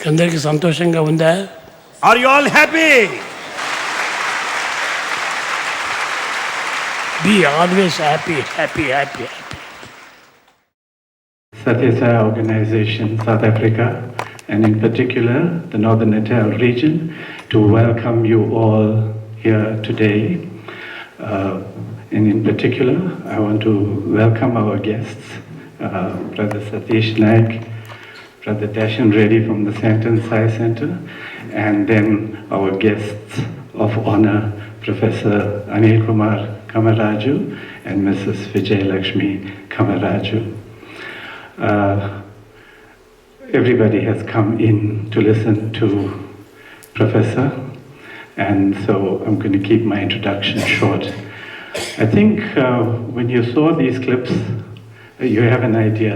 అందరికీ సంతోషంగా ఉందా? Are you all happy? Be always happy, happy, happy, happy. Satish organization, South Africa, and in particular the Northern Natal region, to welcome you all here today. And in particular, I want to welcome our guests, Brother Satish Naik, Brother Dashan Reddy from the Santon Sai Center, and then our guests of honor, Professor Anil Kumar Kamaraju and Mrs. Vijay Lakshmi Kamaraju. Everybody has come in to listen to Professor, and so I'm going to keep my introduction short. I think when you saw these clips, you have an idea.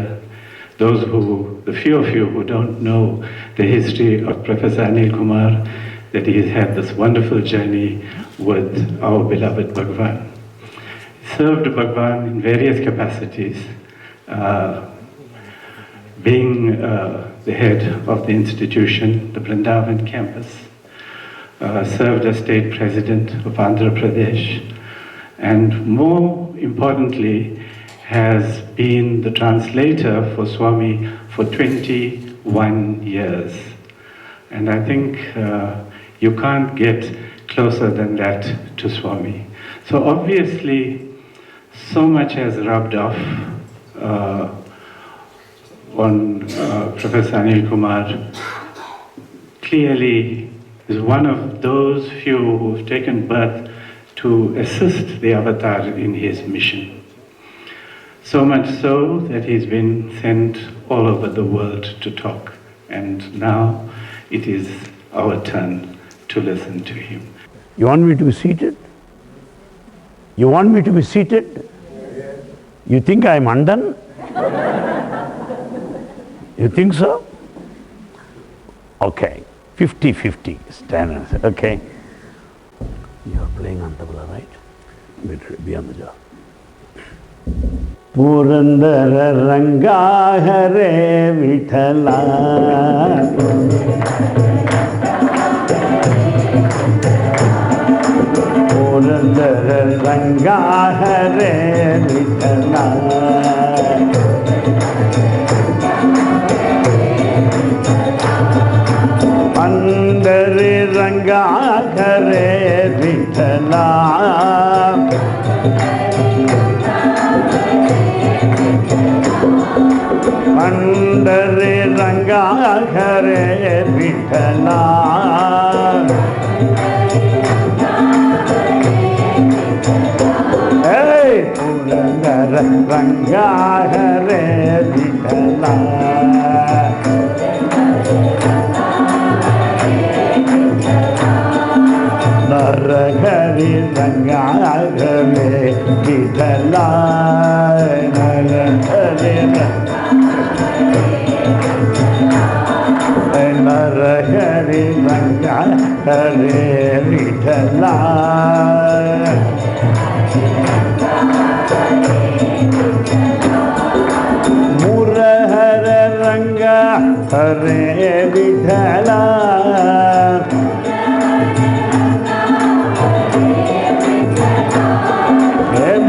The few of you who don't know the history of Professor Anil Kumar, that he has had this wonderful journey with our beloved Bhagwan. He served Bhagwan in various capacities, being the head of the institution, the Vrindavan campus, served as state president of Andhra Pradesh, and more importantly, has been the translator for Swami for 21 years. And I think you can't get closer than that to Swami. So obviously, so much has rubbed off on Professor Anil Kumar. Clearly, is one of those few who've taken birth to assist the avatar in his mission. So much so that he's been sent all over the world to talk. And now it is our turn to listen to him. You want me to be seated? You want me to be seated? You think I'm undone? You think so? Okay, 50-50, stand and say, okay. You're playing on tabla, right? Be on the job. Purandara Ranga Hare Vithala Purandara Ranga Hare Vithala Pandari Ranga Hare Vithala Pandari Ranga Hare Vithala Hey Purandara Ranga Hare Vithala Narahari Ranga Hare Vithala Narahari Narahari Ranga Hare Vithala Murahara Ranga Hare Vithala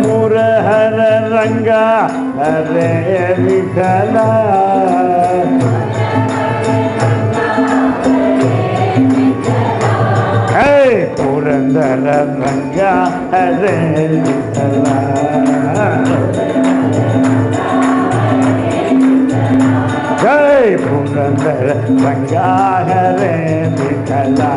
Murahara Ranga Hare Vithala Hey Purandara Ranga Hare Vithala Hey Purandara Ranga Hare Vithala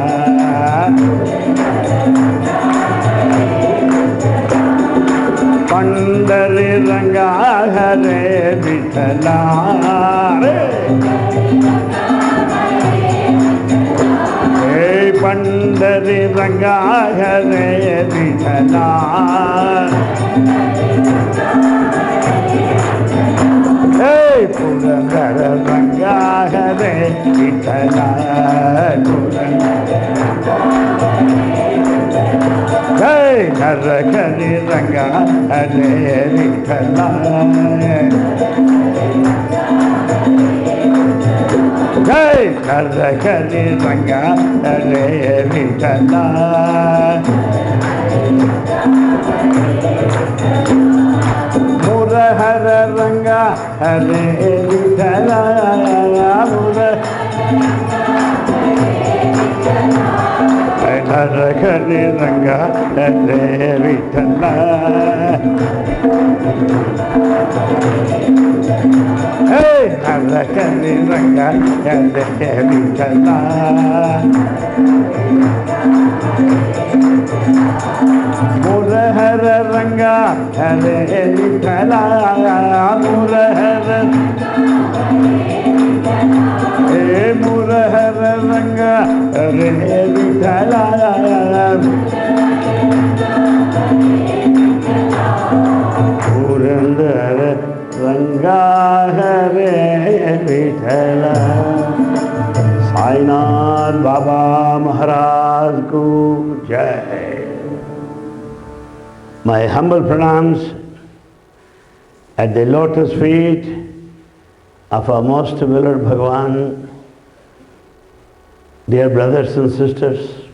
Pandari Ranga Hare Vithala Hey Pandari Ranga Hare Vithala Hey Purandara Ranga Hare Vithala Hey Narahari Ranga Hare Vithala Jai Karakani Ranga Hare Vitala. Murahara Ranga Hare Vitala. Karakani Ranga Hare Vitala. Hey, Karakani Ranga Hare Vitala. Murahara Ranga Hare Vitala. Murahara Murahara Ranga Hare Vitala. Murahara Ranga Hare Vitala. Sainath Baba Maharaj Ko Jai. My humble pranams at the lotus feet of our most beloved Bhagavan, dear brothers and sisters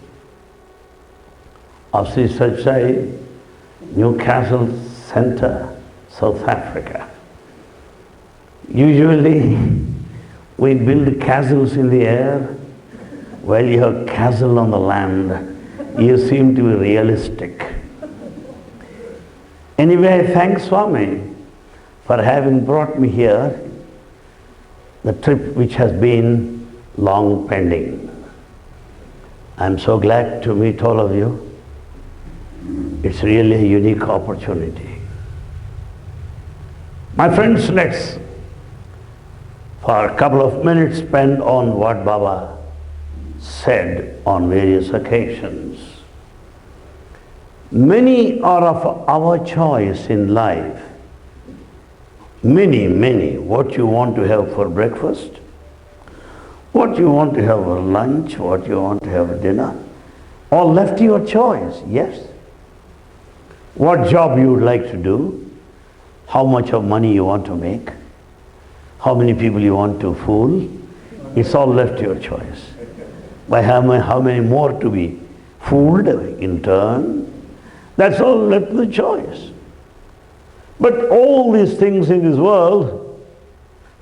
of Sri Satsai, Newcastle Center, South Africa. Usually we build castles in the air, while you have castle on the land. You seem to be realistic. Anyway, thanks Swami for having brought me here, the trip which has been long pending. I'm so glad to meet all of you. It's really a unique opportunity. My friends, let's for a couple of minutes spend on what Baba said on various occasions. Many are of our choice in life. Many. What you want to have for breakfast, what you want to have for lunch, what you want to have for dinner, all left to your choice, yes. What job you would like to do, how much of money you want to make, how many people you want to fool, it's all left to your choice. By how many more to be fooled in turn, that's all left to the choice. But all these things in this world,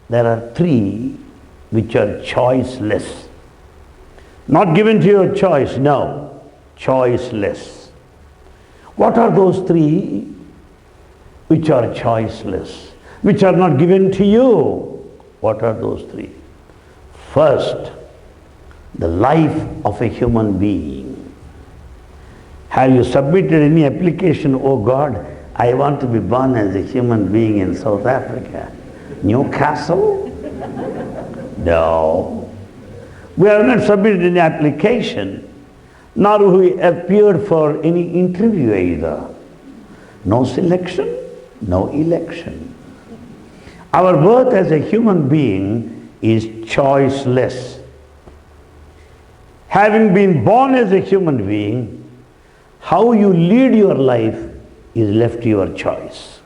there are three which are choiceless. Not given to your choice, no, choiceless. What are those three which are choiceless, which are not given to you? What are those three? First, the life of a human being. Have you submitted any application, oh God, I want to be born as a human being in South Africa? Newcastle? No. We have not submitted any application, nor have we appeared for any interview either. No selection, no election. Our birth as a human being is choiceless. Having been born as a human being, how you lead your life is left to your choice.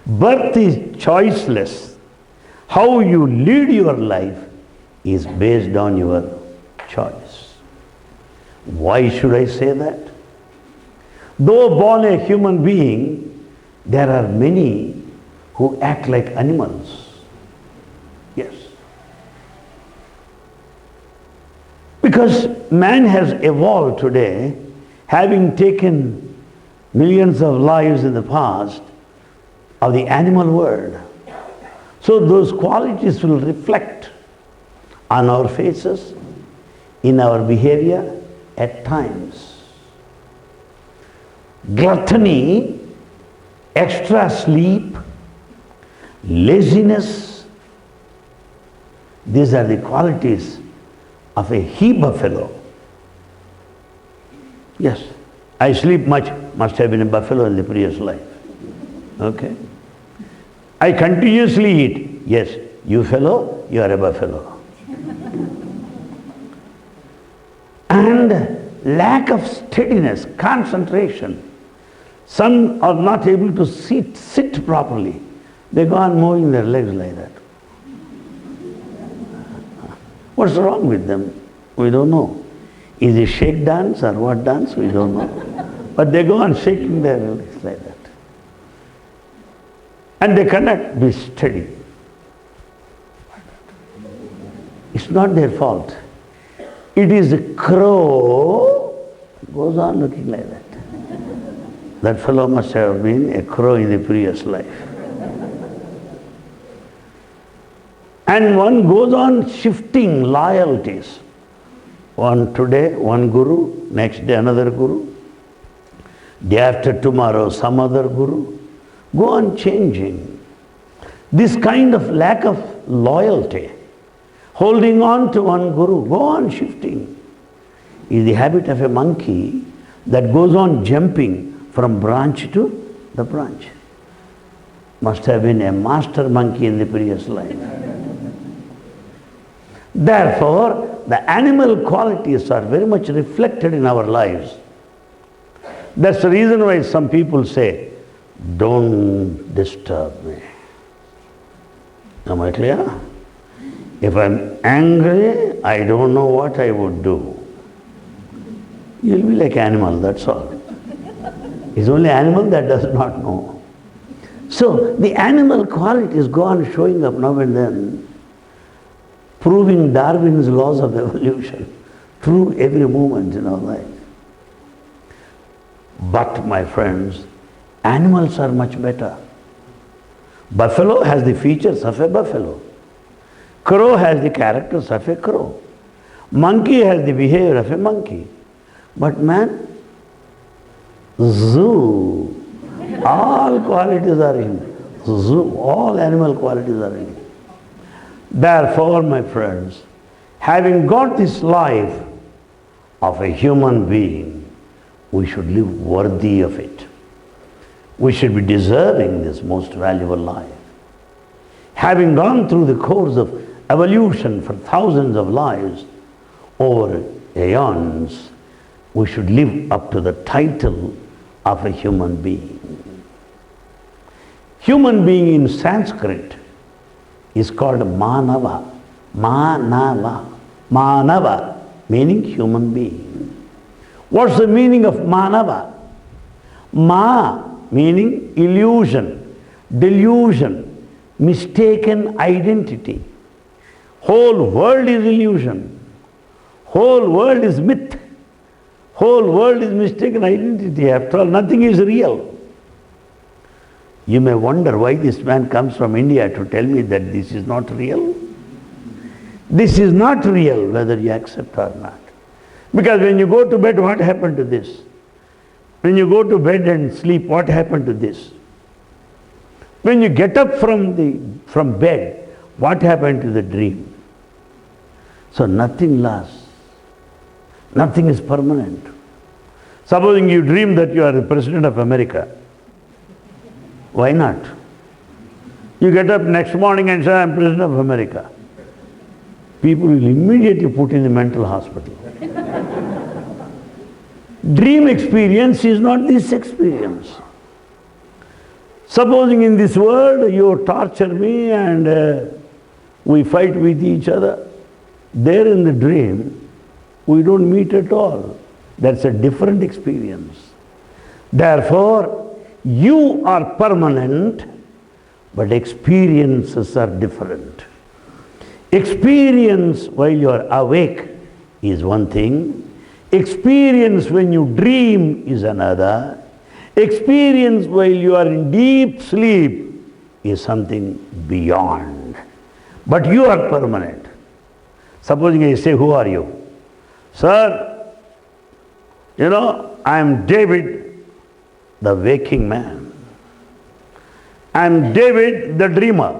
Birth is choiceless. How you lead your life is based on your choice. Why should I say that? Though born a human being, there are many who act like animals. Yes. Because man has evolved today, having taken millions of lives in the past of the animal world. So those qualities will reflect on our faces, in our behavior at times. Gluttony, extra sleep, laziness, these are the qualities of a he-buffalo. Yes, I sleep much, must have been a buffalo in the previous life. Okay. I continuously eat. Yes, you fellow, you are a buffalo. And lack of steadiness, concentration. Some are not able to sit properly. They go on moving their legs like that. What's wrong with them? We don't know. Is it shake dance or what dance? We don't know. But they go on shaking their legs like that. And they cannot be steady. It's not their fault. It is a crow goes on looking like that. That fellow must have been a crow in the previous life. And one goes on shifting loyalties. One today, one guru, next day another guru. Day after tomorrow, some other guru. Go on changing. This kind of lack of loyalty, holding on to one guru, go on shifting, is the habit of a monkey that goes on jumping from branch to the branch. Must have been a master monkey in the previous life. Therefore, the animal qualities are very much reflected in our lives. That's the reason why some people say, don't disturb me. Am I clear? If I'm angry, I don't know what I would do. You'll be like animal, that's all. It's only animal that does not know. So the animal qualities go on showing up now and then, proving Darwin's laws of evolution through every moment in our life. But my friends, animals are much better. Buffalo has the features of a buffalo. Crow has the characters of a crow. Monkey has the behavior of a monkey. But man, zoo, all qualities are in him. Zoo, all animal qualities are in him. Therefore, my friends, having got this life of a human being, we should live worthy of it. We should be deserving this most valuable life. Having gone through the course of evolution for thousands of lives, over aeons, we should live up to the title of a human being. Human being in Sanskrit is called Manava. Manava. Manava meaning human being. What's the meaning of Manava? Ma meaning illusion, delusion, mistaken identity. Whole world is illusion. Whole world is myth. Whole world is mistaken identity. After all, nothing is real. You may wonder why this man comes from India to tell me that this is not real. This is not real, whether you accept or not. Because when you go to bed, what happened to this? When you go to bed and sleep, what happened to this? When you get up from bed, what happened to the dream? So nothing lasts. Nothing is permanent. Supposing you dream that you are the President of America, why not? You get up next morning and say, I am President of America. People will immediately put in the mental hospital. Dream experience is not this experience. Supposing in this world you torture me and we fight with each other, there in the dream, we don't meet at all. That's a different experience. Therefore, you are permanent, but experiences are different. Experience while you are awake is one thing. Experience when you dream is another. Experience while you are in deep sleep is something beyond. But you are permanent. Supposing I say, who are you? Sir, you know, I am David, the waking man. I am David, the dreamer.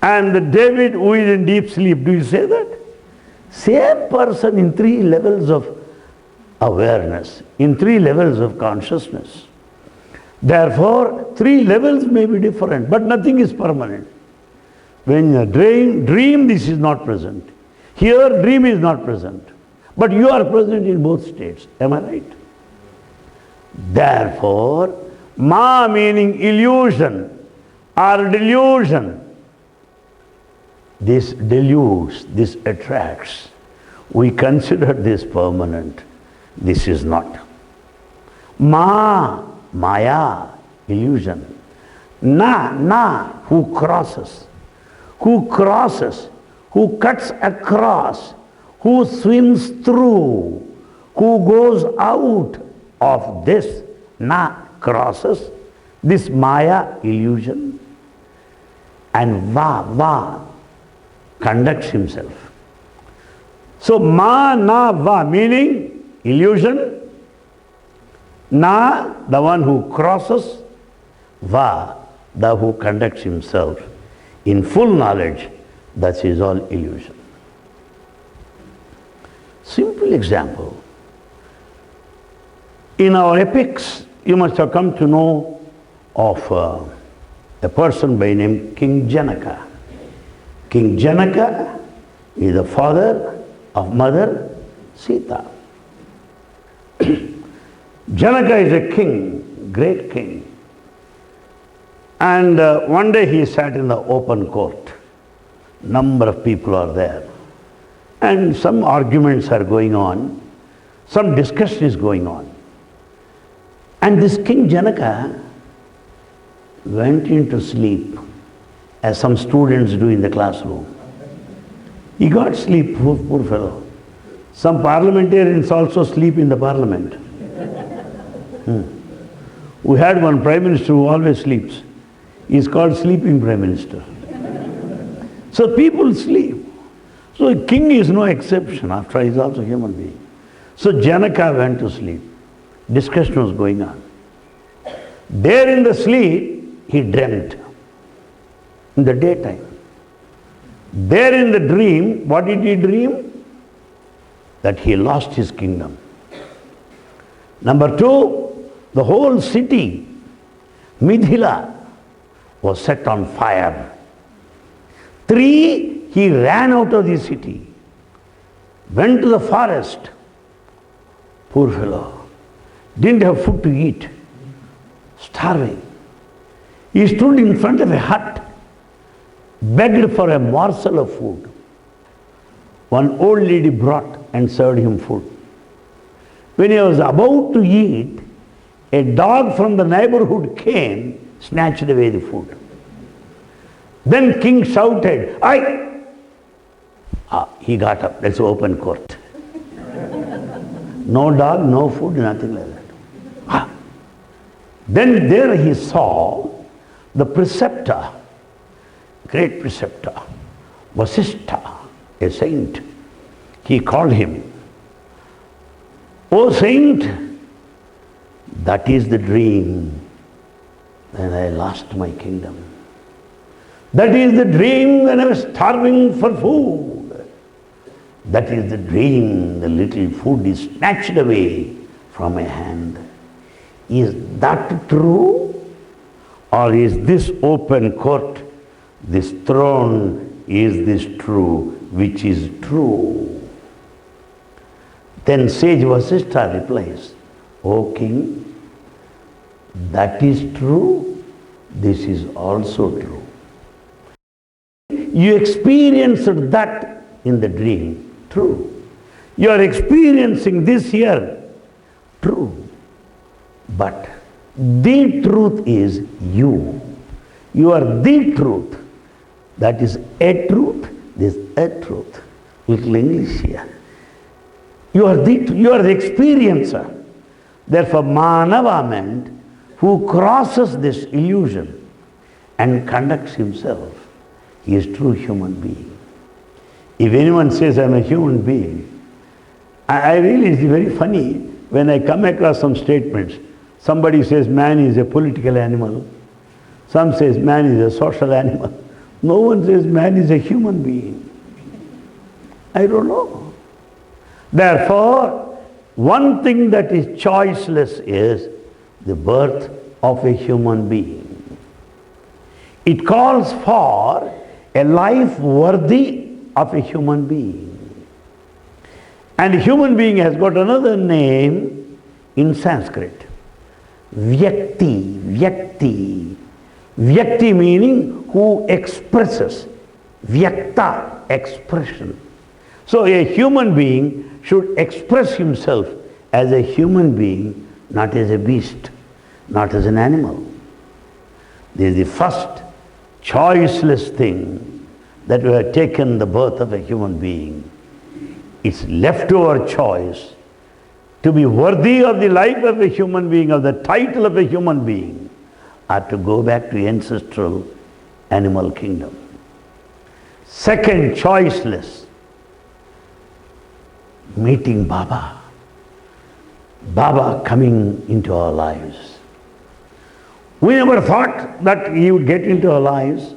I am the David who is in deep sleep. Do you say that? Same person in 3 levels of awareness, in 3 levels of consciousness. Therefore, 3 levels may be different, but nothing is permanent. When you dream, this is not present. Here, dream is not present. But you are present in both states. Am I right? Therefore, Ma meaning illusion or delusion this dilutes, this attracts. We consider this permanent. This is not. Maya, illusion. Who crosses, who cuts across, who swims through, who goes out of this, crosses, this Maya, illusion, and va, conducts himself. So va, meaning illusion, the one who crosses, va, the who conducts himself in full knowledge, that is all illusion. Simple example. In our epics, you must have come to know of a person by name King Janaka. King Janaka is the father of Mother Sita. Janaka is a king, great king. And one day he sat in the open court. Number of people are there. And some arguments are going on. Some discussion is going on. And this King Janaka went into sleep, as some students do in the classroom. He got sleep, poor fellow. Some parliamentarians also sleep in the parliament. We had one prime minister who always sleeps. He's called sleeping prime minister. So people sleep. So a king is no exception. After all, he's also a human being. So Janaka went to sleep. Discussion was going on. There in the sleep, he dreamt. In the daytime. There in the dream, what did he dream? That he lost his kingdom. Number two, the whole city, Mithila, was set on fire. Three, he ran out of the city, went to the forest. Poor fellow, didn't have food to eat, starving. He stood in front of a hut, begged for a morsel of food. One old lady brought and served him food. When he was about to eat, a dog from the neighborhood came, snatched away the food. Then king shouted, "Aye!" He got up. That's open court. No dog, no food, nothing like that. Then there he saw the preceptor, great preceptor, Vasishtha, a saint. He called him, "O saint, that is the dream when I lost my kingdom. That is the dream when I was starving for food. That is the dream the little food is snatched away from my hand. Is that true? Or is this open court, this throne, is this true? Which is true?" Then sage Vasishtha replies, "O king, that is true, this is also true. You experienced that in the dream, true. You are experiencing this here, true. But the truth is you. You are the truth. That is a truth, this is a truth." Little English here. You are the experiencer. Therefore, Manava meant who crosses this illusion and conducts himself. He is true human being. If anyone says I am a human being, I really, it's very funny when I come across some statements. Somebody says man is a political animal. Some says man is a social animal. No one says man is a human being. I don't know. Therefore, one thing that is choiceless is the birth of a human being. It calls for a life worthy of a human being. And a human being has got another name in Sanskrit. Vyakti. Vyakti. Vyakti meaning who expresses, Vyakta, expression. So a human being should express himself as a human being, not as a beast, not as an animal. This is the first choiceless thing that we have taken the birth of a human being. It's left to our choice to be worthy of the life of a human being, of the title of a human being, or to go back to ancestral animal kingdom. Second, choiceless, meeting Baba. Baba coming into our lives. We never thought that he would get into our lives.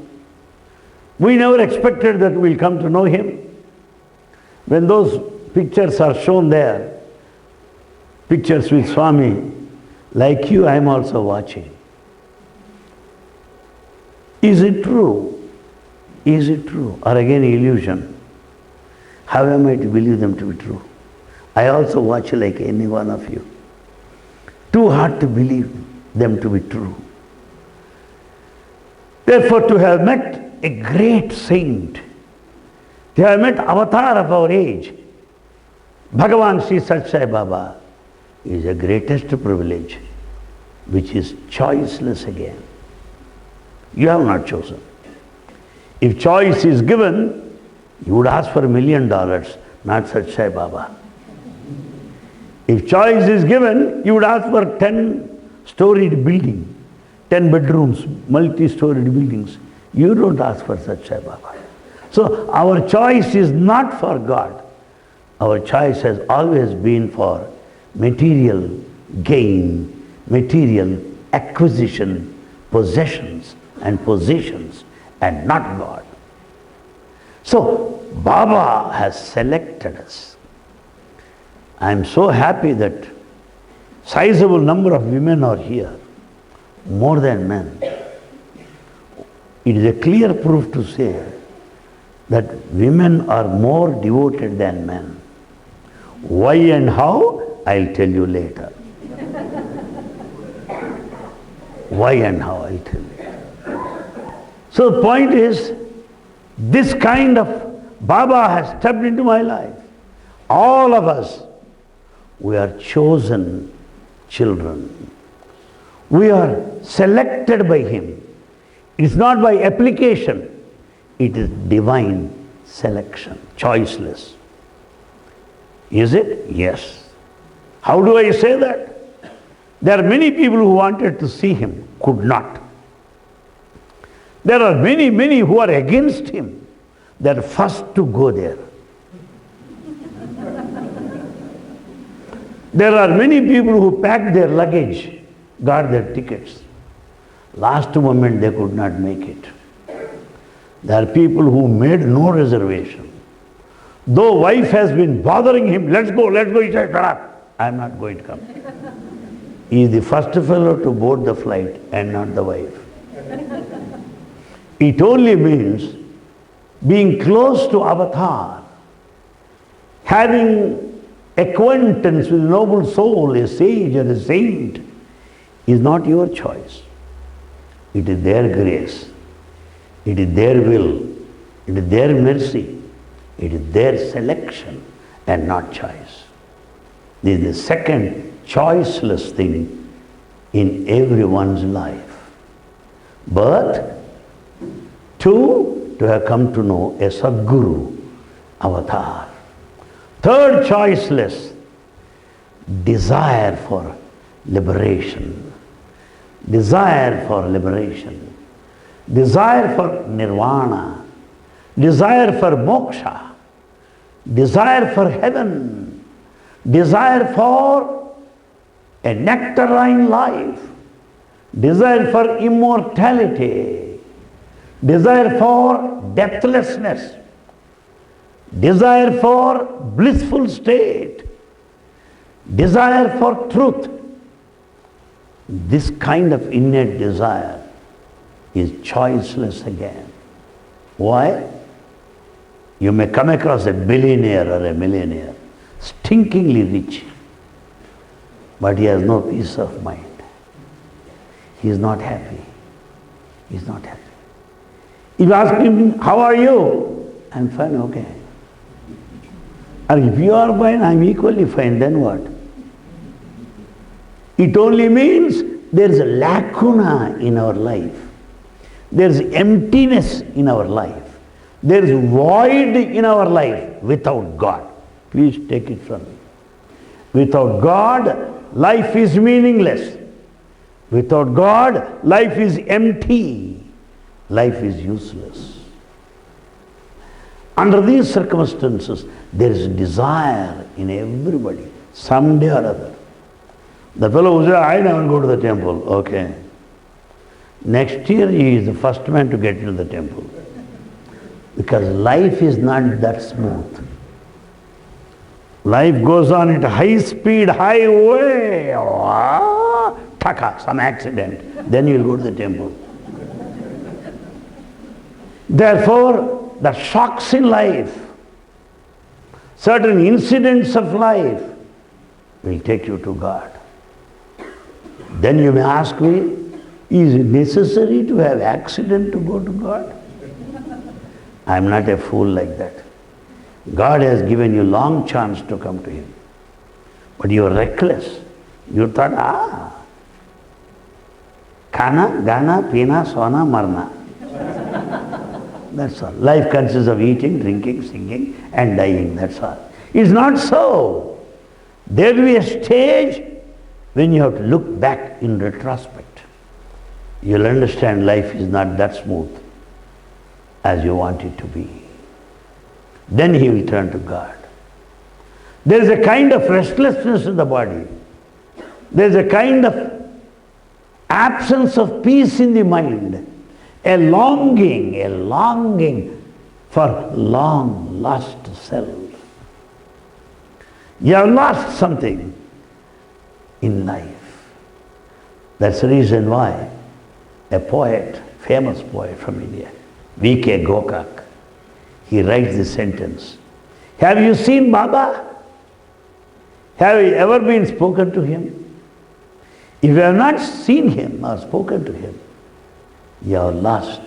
We never expected that we'll come to know him. When those pictures are shown there, pictures with Swami, like you, I am also watching. Is it true? Is it true? Or again illusion? How am I to believe them to be true? I also watch like any one of you. Too hard to believe them to be true. Therefore, to have met a great saint, to have met avatar of our age, Bhagavan Sri Sat Sai Baba, is the greatest privilege, which is choiceless again. You have not chosen. If choice is given, you would ask for $1 million, not Sat Sai Baba. If choice is given, you would ask for 10-storied building, 10 bedrooms, multi-storied buildings. You don't ask for Sat Sai Baba. So our choice is not for God. Our choice has always been for material gain, material acquisition, possessions and positions, and not God. So Baba has selected us. I am so happy that sizable number of women are here, more than men. It is a clear proof to say that women are more devoted than men. Why and how? I'll tell you later. Why and how? I'll tell you. So the point is, this kind of Baba has stepped into my life. All of us, we are chosen children. We are selected by him. It's not by application. It is divine selection, choiceless. Is it? Yes. How do I say that? There are many people who wanted to see him, could not. There are many who are against him. They are first to go there. There are many people who packed their luggage, got their tickets. Last moment they could not make it. There are people who made no reservation. Though wife has been bothering him, let's go, he said, shut up, I am not going to come. He is the first fellow to board the flight and not the wife. It only means being close to Avatar, having acquaintance with a noble soul, a sage or a saint, is not your choice. It is their grace. It is their will. It is their mercy. It is their selection and not choice. This is the second choiceless thing in everyone's life. But two, to have come to know a Sadguru, Avatar. Third, choiceless, desire for liberation. Desire for liberation. Desire for nirvana. Desire for moksha. Desire for heaven. Desire for a nectarine life. Desire for immortality. Desire for deathlessness. Desire for blissful state. Desire for truth. This kind of innate desire is choiceless again. Why? You may come across a billionaire or a millionaire, stinkingly rich, but he has no peace of mind. He is not happy. He is not happy. If you ask him, how are you? I'm fine, okay. And if you are fine, I'm equally fine, then what? It only means there is a lacuna in our life. There is emptiness in our life. There is void in our life without God. Please take it from me. Without God, life is meaningless. Without God, life is empty. Life is useless. Under these circumstances, there is desire in everybody, someday or other. The fellow who says, I never go to the temple. Okay. Next year he is the first man to get into the temple. Because life is not that smooth. Life goes on at high speed, highway. Taka, some accident. Then you will go to the temple. Therefore, the shocks in life, certain incidents of life will take you to God. Then you may ask me, is it necessary to have accident to go to God? I am not a fool like that. God has given you long chance to come to Him. But you are reckless. You thought, Khana, Gana, Pina, Sona, Marna. That's all. Life consists of eating, drinking, singing and dying. That's all. It's not so. There will be a stage when you have to look back in retrospect. You'll understand life is not that smooth as you want it to be. Then he will turn to God. There is a kind of restlessness in the body. There is a kind of absence of peace in the mind. A longing for long lost self. You have lost something in life. That's the reason why a poet, famous poet from India, V.K. Gokak, he writes this sentence. Have you seen Baba? Have you ever been spoken to him? If you have not seen him or spoken to him, you have lost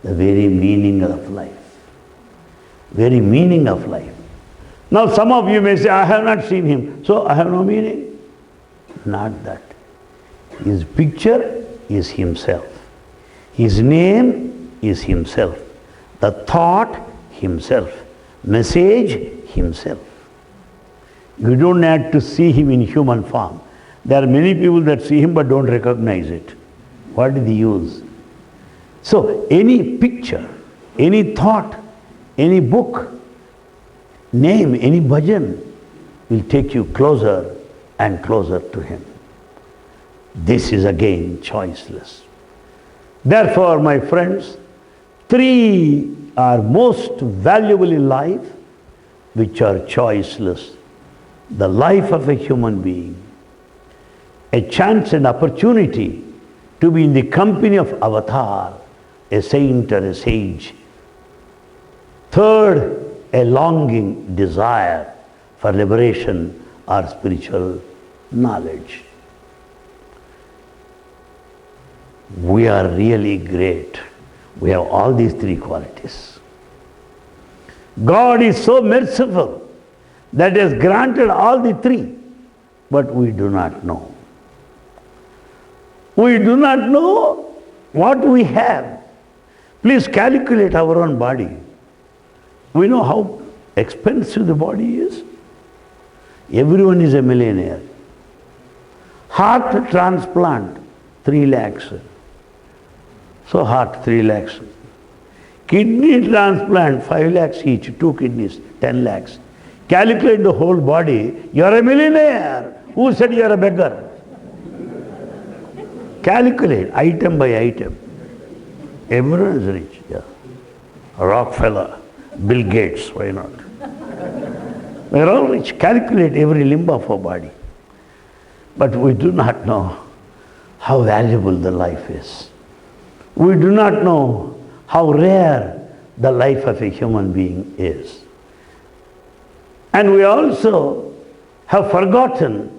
the very meaning of life. Very meaning of life. Now some of you may say, I have not seen him, so I have no meaning. Not that. His picture is himself. His name is himself. The thought, himself. Message, himself. You don't have to see him in human form. There are many people that see him but don't recognize it. What did he use? So any picture, any thought, any book, name, any bhajan will take you closer and closer to him. This is again choiceless. Therefore, my friends, three are most valuable in life, which are choiceless. The life of a human being, a chance and opportunity to be in the company of avatar, a saint or a sage. Third, a longing desire for liberation or spiritual knowledge. We are really great. We have all these three qualities. God is so merciful that He has granted all the three, but we do not know. We do not know what we have. Please calculate our own body. We know how expensive the body is. Everyone is a millionaire. Heart transplant, 3 lakhs. So heart, 3 lakhs. Kidney transplant, 5 lakhs each, 2 kidneys, 10 lakhs. Calculate the whole body, you are a millionaire. Who said you are a beggar? Calculate, item by item. Everyone is rich, yeah. Rockefeller, Bill Gates, why not? We are all rich. Calculate every limb of our body. But we do not know how valuable the life is. We do not know how rare the life of a human being is. And we also have forgotten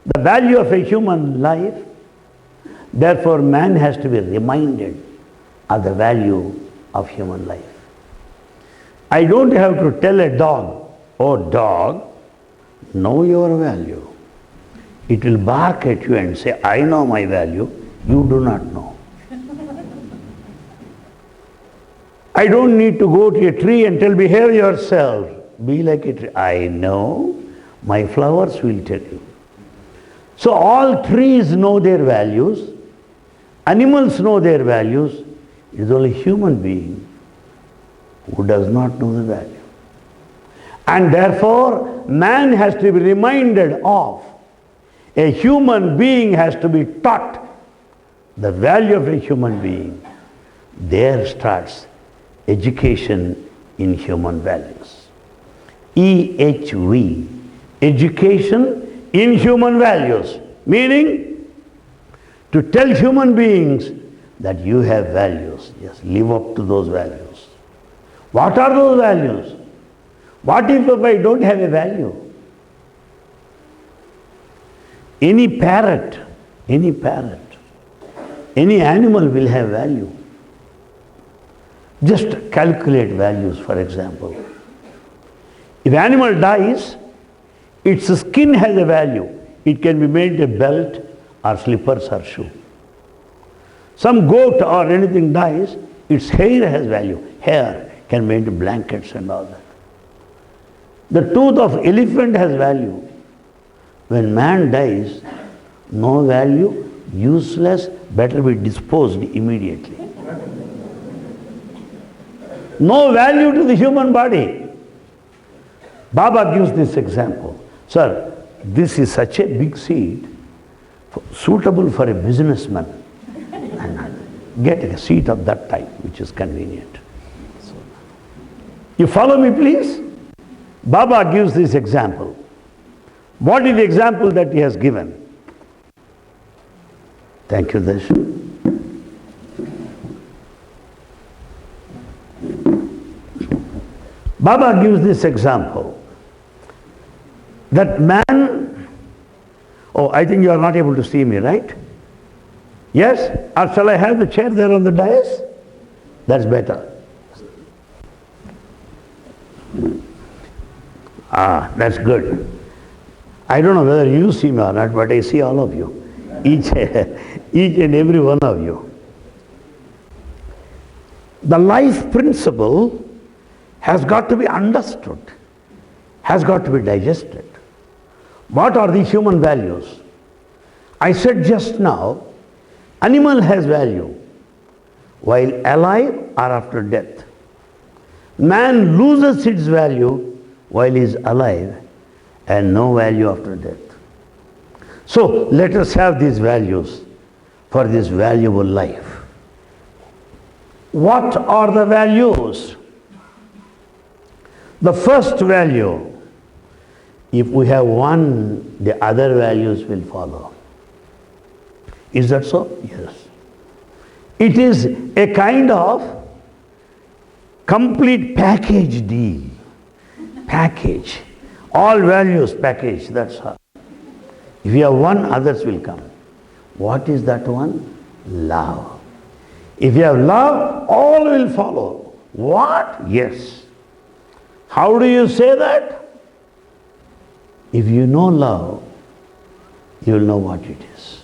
the value of a human life. Therefore, man has to be reminded of the value of human life. I don't have to tell a dog, oh dog, know your value. It will bark at you and say, I know my value, you do not know. I don't need to go to a tree and tell, behave yourself, be like a tree. I know, my flowers will tell you. So all trees know their values, animals know their values, it is only human being who does not know the value. And therefore, man has to be reminded of, a human being has to be taught the value of a human being. There starts education in human values. EHV, education in human values, meaning to tell human beings that you have values. Yes, live up to those values. What are those values? What if I don't have a value? Any parrot, any animal will have value. Just calculate values, for example. If animal dies, its skin has a value. It can be made a belt or slippers or shoe. Some goat or anything dies, its hair has value. Hair can be made blankets and all that. The tooth of elephant has value. When man dies, no value, useless, better be disposed immediately. No value to the human body. Baba gives this example. Sir, this is such a big seat, suitable for a businessman. And get a seat of that type, which is convenient. So, you follow me, please? Baba gives this example. What is the example that he has given? Thank you, Darshan. Baba gives this example that man, oh, I think you are not able to see me, right? Yes? Or shall I have the chair there on the dais? That's better. Ah, that's good. I don't know whether you see me or not, but I see all of you. Each and every one of you. The life principle has got to be understood, has got to be digested. What are the human values? I said just now, animal has value, while alive or after death. Man loses its value while he is alive and no value after death. So let us have these values for this valuable life. What are the values? The first value, if we have one, the other values will follow. Is that so? Yes. It is a kind of complete package deal. Package. All values package, that's how. If you have one, others will come. What is that one? Love. If you have love, all will follow. What? Yes. How do you say that? If you know love, you will know what it is.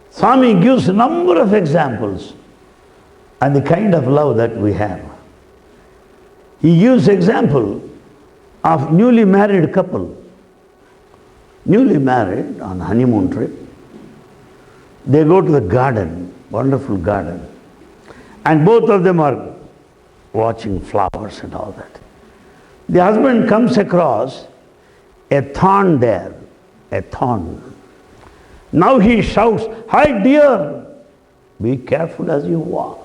Swami gives a number of examples and the kind of love that we have. He gives example of newly married couple. Newly married on honeymoon trip. They go to the garden, wonderful garden, and both of them are watching flowers and all that. The husband comes across a thorn there, a thorn. Now he shouts, "Hi dear, be careful as you walk.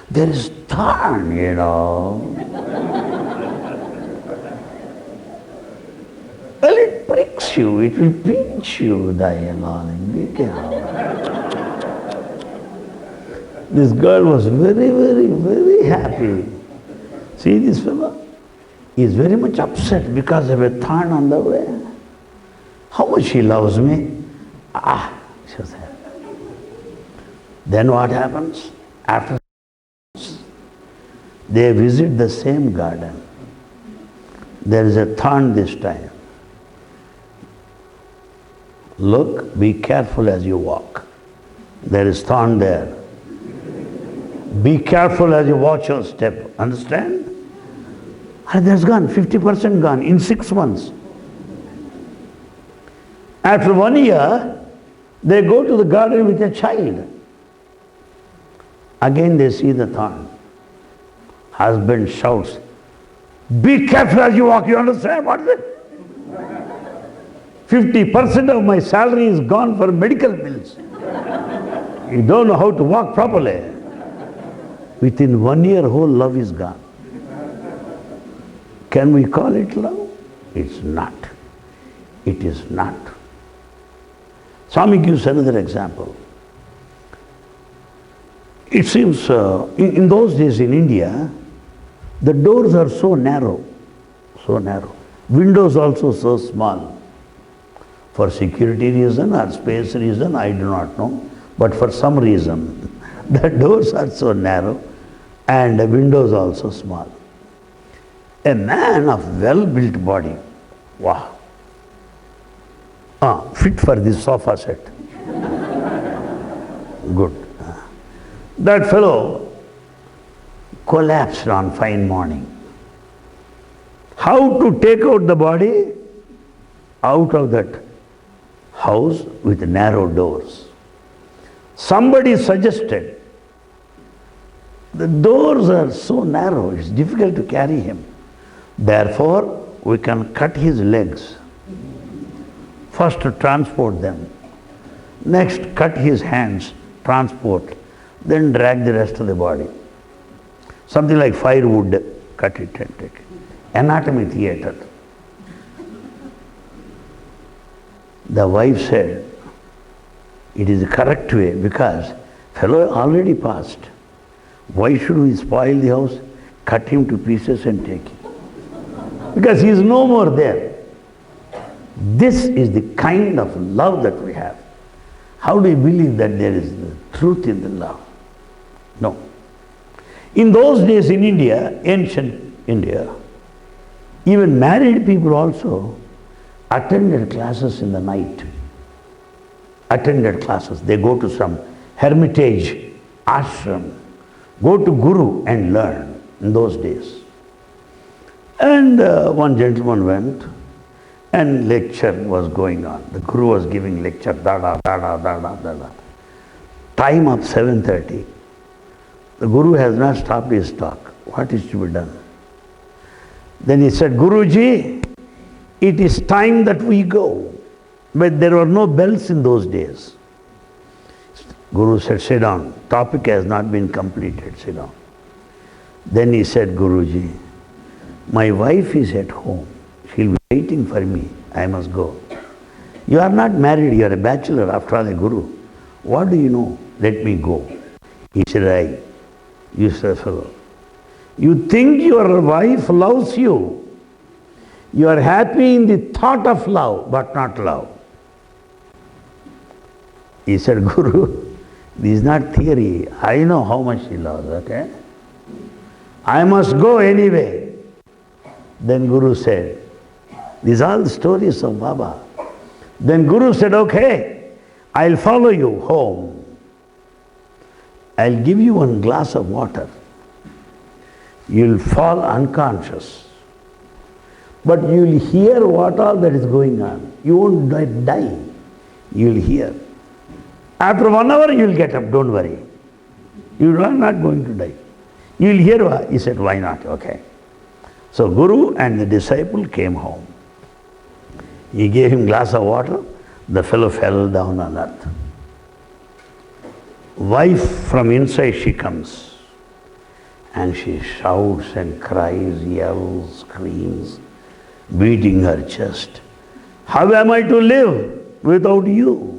There is thorn, you know." Well, it pricks you, it will pinch you, darling. Be careful. This girl was very happy. See this fellow? He is very much upset because of a thorn on the way. How much he loves me. She was happy. Then what happens? After They visit the same garden. There is a thorn this time. Look, be careful as you walk. There is thorn there. Be careful as you watch your step. Understand? And that's gone, 50% gone in 6 months. After 1 year, they go to the garden with a child. Again they see the thorn. Husband shouts, be careful as you walk. You understand what is it? 50% of my salary is gone for medical bills. You don't know how to walk properly. Within 1 year, whole love is gone. Can we call it love? It's not. It is not. Swami gives another example. It seems in those days in India, the doors are so narrow, so narrow. Windows also so small. For security reason or space reason, I do not know. But for some reason, the doors are so narrow and the windows also small. A man of well-built body, wow, fit for this sofa set. Good. That fellow collapsed on fine morning. How to take out the body out of that house with narrow doors? Somebody suggested, the doors are so narrow, it's difficult to carry him. Therefore, we can cut his legs. First to transport them. Next, cut his hands, transport. Then drag the rest of the body. Something like firewood, cut it and take it. Anatomy theatre. The wife said, it is the correct way because fellow already passed. Why should we spoil the house? Cut him to pieces and take it. Because he is no more there. This is the kind of love that we have. How do you believe that there is the truth in the love? No. In those days in India, ancient India, even married people also attended classes in the night. Attended classes. They go to some hermitage, ashram, go to Guru and learn in those days. And one gentleman went and lecture was going on. The Guru was giving lecture, da-da, da-da, da-da, da-da. Time up 7:30. The Guru has not stopped his talk. What is to be done? Then he said, Guruji, it is time that we go. But there were no bells in those days. Guru said, sit down. Topic has not been completed. Sit down. Then he said, Guruji, my wife is at home. She'll be waiting for me. I must go. You are not married. You are a bachelor after all, a Guru. What do you know? Let me go. He said, I, useless fellow. You think your wife loves you. You are happy in the thought of love, but not love. He said, Guru, this is not theory. I know how much she loves, okay? I must go anyway. Then Guru said, these are all the stories of Baba. Then Guru said, okay, I'll follow you home. I'll give you one glass of water. You'll fall unconscious. But you'll hear what all that is going on. You won't die. You'll hear. After 1 hour, you'll get up, don't worry. You are not going to die. You'll hear what? He said, why not? Okay. So Guru and the disciple came home. He gave him a glass of water. The fellow fell down on earth. Wife from inside, she comes. And she shouts and cries, yells, screams, beating her chest. How am I to live without you?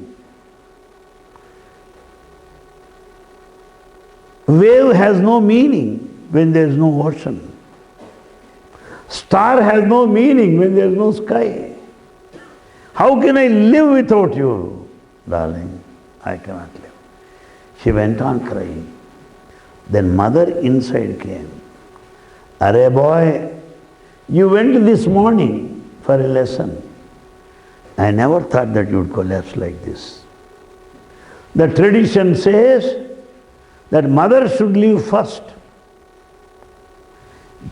Wave has no meaning when there is no ocean. Star has no meaning when there is no sky. How can I live without you? Darling, I cannot live. She went on crying. Then mother inside came. Arey boy, you went this morning for a lesson. I never thought that you would collapse like this. The tradition says that mother should leave first.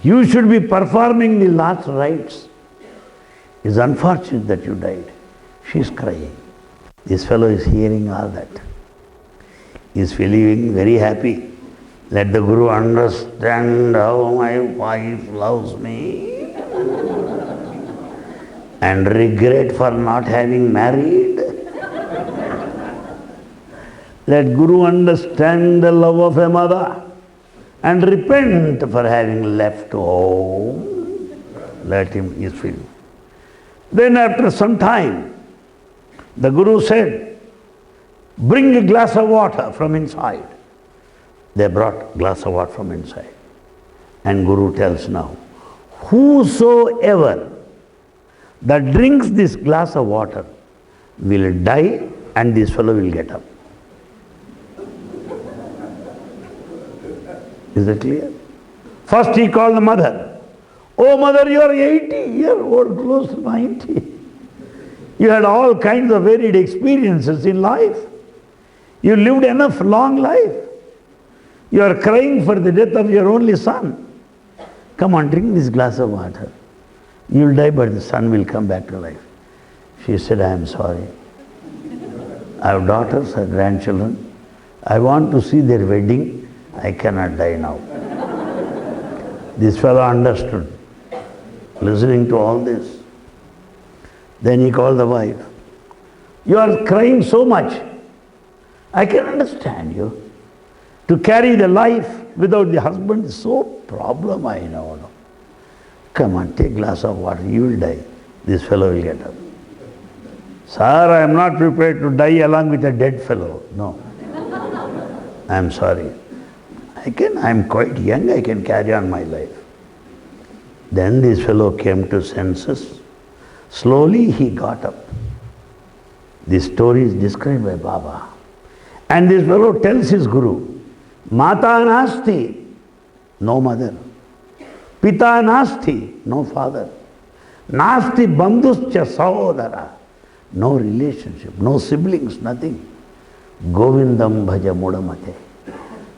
You should be performing the last rites. It's unfortunate that you died. She's crying. This fellow is hearing all that. He's feeling very happy. Let the Guru understand how my wife loves me and regret for not having married. Let Guru understand the love of a mother and repent for having left home. Let him, he is feeling. Then after some time, the Guru said, bring a glass of water from inside. They brought glass of water from inside. And Guru tells now, whosoever that drinks this glass of water will die and this fellow will get up. Is that clear? First he called the mother. Oh mother, you are 80-year-old, close to 90. You had all kinds of varied experiences in life. You lived enough long life. You are crying for the death of your only son. Come on, drink this glass of water. You will die, but the son will come back to life. She said, I am sorry. I have daughters, I have grandchildren. I want to see their wedding. I cannot die now. This fellow understood, listening to all this. Then he called the wife. You are crying so much. I can understand you. To carry the life without the husband is so problem, I know. Come on, take a glass of water, you will die. This fellow will get up. Sir, I am not prepared to die along with a dead fellow. No. I am sorry. I am quite young, I can carry on my life. Then this fellow came to senses. Slowly he got up. This story is described by Baba. And this fellow tells his Guru, Mata nasti, no mother. Pita nasti, no father. Nasti bandhuscha sahodara, no relationship, no siblings, nothing. Govindam bhaja mudamate.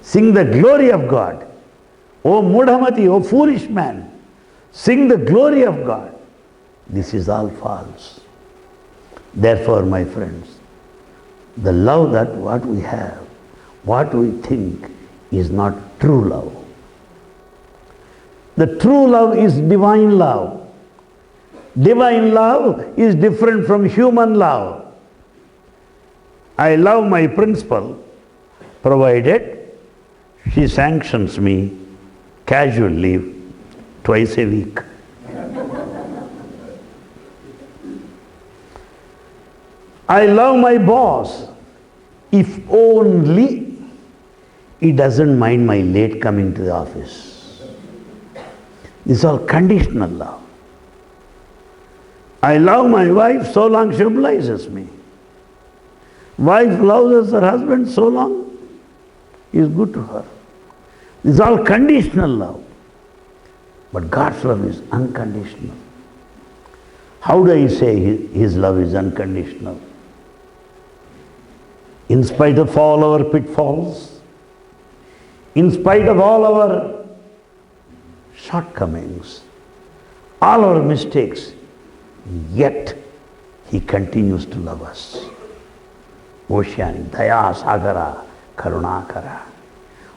Sing the glory of God. O mudhamati, O foolish man, sing the glory of God. This is all false. Therefore, my friends, the love that what we have, what we think is not true love. The true love is divine love. Divine love is different from human love. I love my principal provided she sanctions me casual leave twice a week. I love my boss if only he doesn't mind my late coming to the office. This is all conditional love. I love my wife so long she obliges me. Wife loves her husband so long he is good to her. This is all conditional love. But God's love is unconditional. How do I say His love is unconditional? In spite of all our pitfalls, in spite of all our shortcomings, all our mistakes, yet He continues to love us. Ocean, Daya Sagara, Karunakara.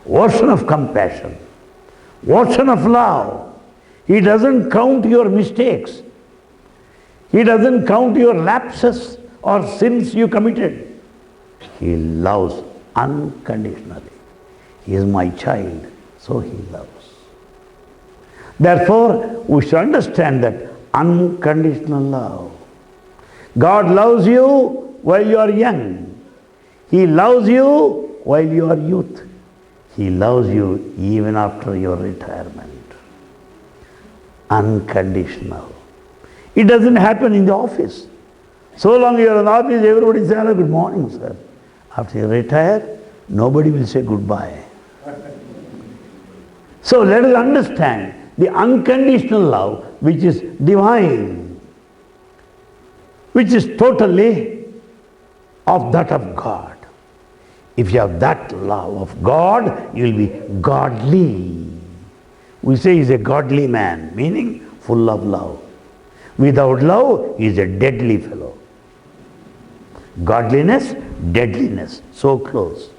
Ocean of compassion, ocean of love. He doesn't count your mistakes. He doesn't count your lapses or sins you committed. He loves unconditionally. He is my child, so He loves. Therefore, we should understand that unconditional love. God loves you while you are young. He loves you while you are youth. He loves you even after your retirement. Unconditional. It doesn't happen in the office. So long you are in the office, everybody says, hello, good morning, sir. After you retire, nobody will say goodbye. So let us understand the unconditional love which is divine, which is totally of that of God. If you have that love of God, you will be godly. We say he's a godly man, meaning full of love. Without love, he is a deadly fellow. Godliness, deadliness, so close.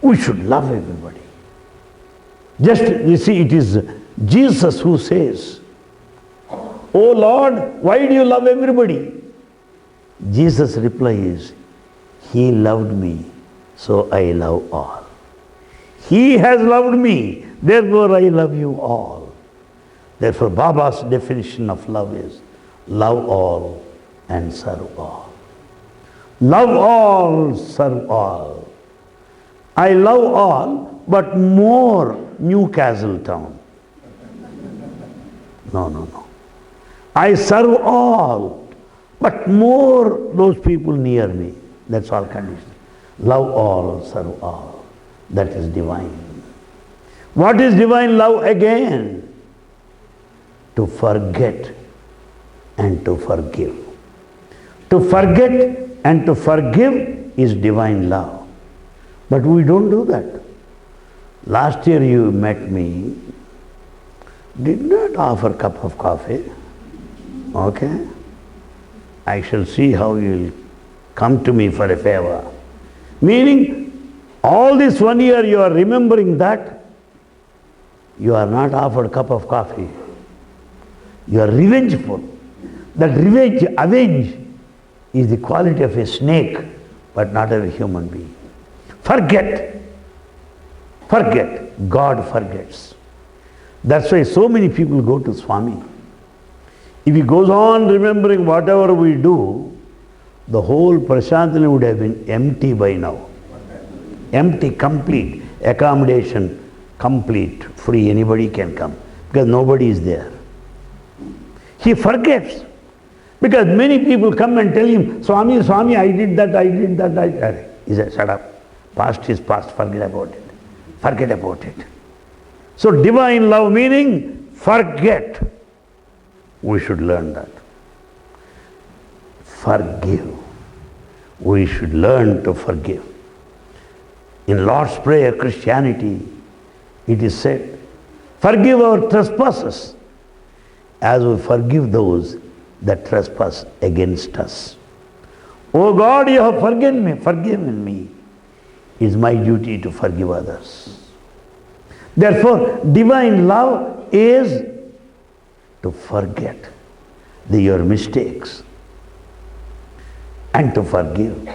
We should love everybody. Just, you see, it is Jesus who says, "Oh Lord, why do you love everybody?" Jesus' reply is, "He loved me, so I love all. He has loved me, therefore I love you all." Therefore Baba's definition of love is, love all and serve all. Love all, serve all. I love all, but more Newcastle town. No. I serve all, but more those people near me. That's all condition. Love all, serve all. That is divine. What is divine love again? To forget and to forgive. To forget and to forgive is divine love. But we don't do that. Last year you met me, did not offer a cup of coffee. Okay? I shall see how you will come to me for a favor. Meaning, all this 1 year you are remembering that you are not offered a cup of coffee. You are revengeful. That avenge is the quality of a snake, but not of a human being. Forget. God forgets. That's why so many people go to Swami. If he goes on remembering whatever we do, the whole Prashantali would have been empty by now. Empty, complete. Accommodation, complete, free. Anybody can come. Because nobody is there. He forgets. Because many people come and tell him, Swami, I did that. He said, shut up. Past is past. Forget about it. Forget about it. So divine love meaning forget. We should learn that. Forgive. We should learn to forgive. In Lord's Prayer, Christianity, it is said, forgive our trespasses as we forgive those that trespass against us. Oh God, you have forgiven me. It is my duty to forgive others. Therefore, divine love is to forget your mistakes and to forgive.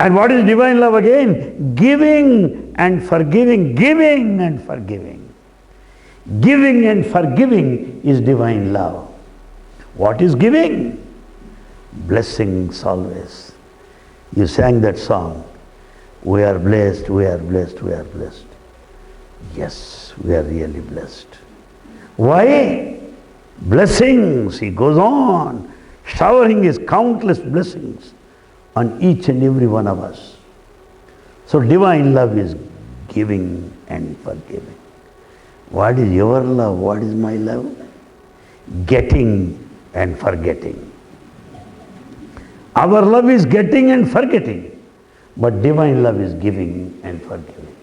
And what is divine love again? Giving and forgiving. Giving and forgiving. Giving and forgiving is divine love. What is giving? Blessings always. You sang that song. We are blessed, we are blessed, we are blessed. Yes, we are really blessed. Why? Blessings. He goes on showering his countless blessings on each and every one of us. So divine love is giving and forgiving. What is your love? What is my love? Getting and forgetting. Our love is getting and forgetting, but divine love is giving and forgiving.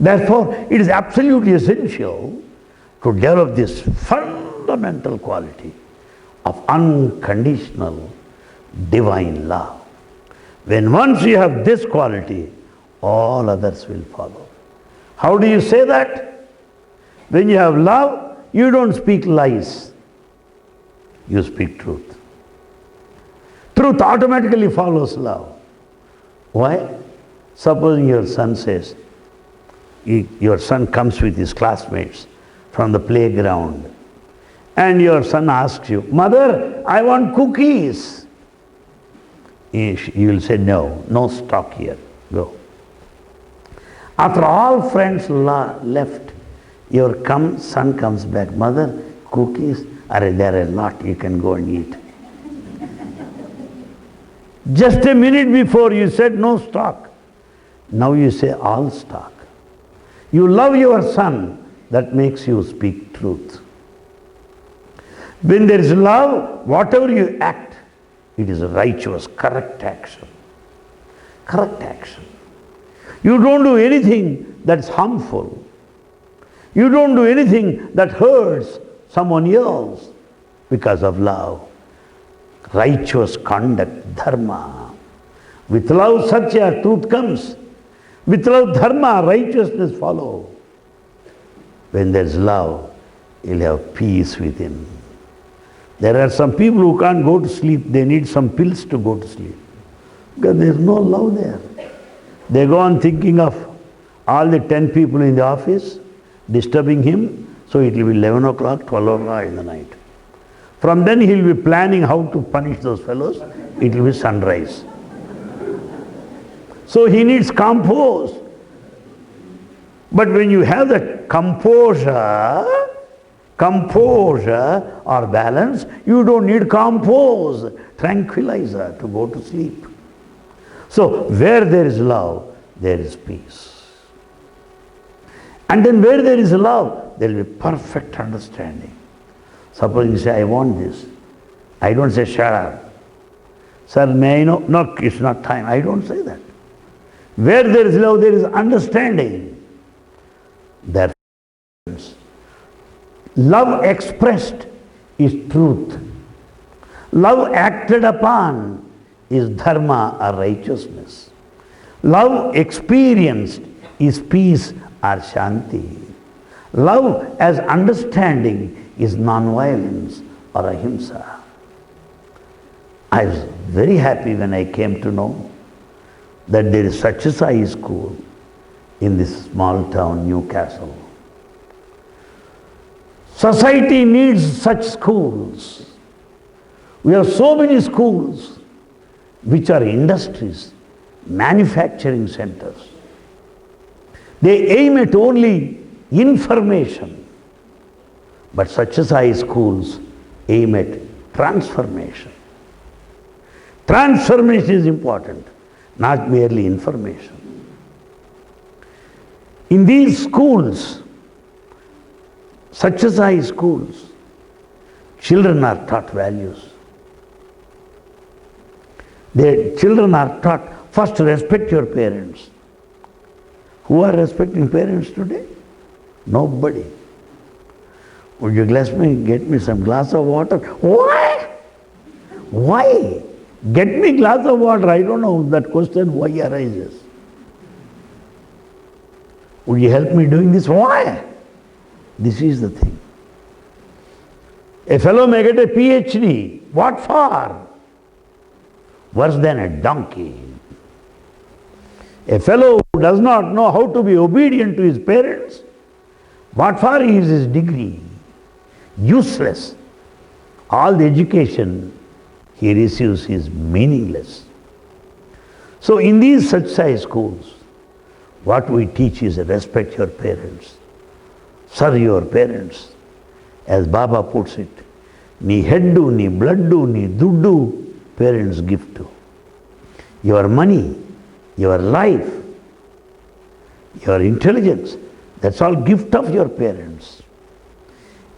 Therefore, it is absolutely essential to develop this fundamental quality of unconditional divine love. When once you have this quality, all others will follow. How do you say that? When you have love, you don't speak lies. You speak truth. Truth automatically follows love. Why? Supposing your son says, your son comes with his classmates from the playground, and your son asks you, Mother, I want cookies. You will say, no stock here, go. After all friends left, your son comes back, Mother, cookies, there are a lot, you can go and eat. Just a minute before you said no stock. Now you say all stock. You love your son. that makes you speak truth. When there is love, whatever you act, it is righteous, correct action. Correct action. You don't do anything that's harmful. You don't do anything that hurts someone else because of love. Righteous conduct, dharma. With love, satya, truth comes. With love, dharma, righteousness follow. When there is love, you'll have peace within. There are some people who can't go to sleep. They need some pills to go to sleep. Because there is no love there. They go on thinking of all the 10 people in the office disturbing him. So it will be 11 o'clock, 12 o'clock in the night. From then he will be planning how to punish those fellows. It will be sunrise. So he needs compose. But when you have that composure or balance, you don't need compose, tranquilizer to go to sleep. So where there is love, there is peace. And then where there is love, there will be perfect understanding. Suppose you say, I want this. I don't say, shut up. Sir, may I know? No, it's not time. I don't say that. Where there is love, there is understanding. Therefore, love expressed is truth. Love acted upon is dharma or righteousness. Love experienced is peace or shanti. Love as understanding is non-violence or ahimsa. I was very happy when I came to know that there is such a Sai school in this small town, Newcastle. Society needs such schools. We have so many schools which are industries, manufacturing centers. They aim at only information. But such as Sai schools aim at transformation. Transformation is important, not merely information. In these schools, such as Sai schools, children are taught values. The children are taught, first respect your parents. Who are respecting parents today? Nobody. Would you get me some glass of water? Why? Why? Get me glass of water. I don't know that question why arises. Would you help me doing this? Why? This is the thing. A fellow may get a PhD. What for? Worse than a donkey. A fellow who does not know how to be obedient to his parents, what for is his degree? Useless. All the education he receives is meaningless. So in these such Sai schools, what we teach is respect your parents, serve your parents. As Baba puts it, ni heddu, ni blooddu, ni duddu, parents gift to. Your money, your life, your intelligence, that's all gift of your parents.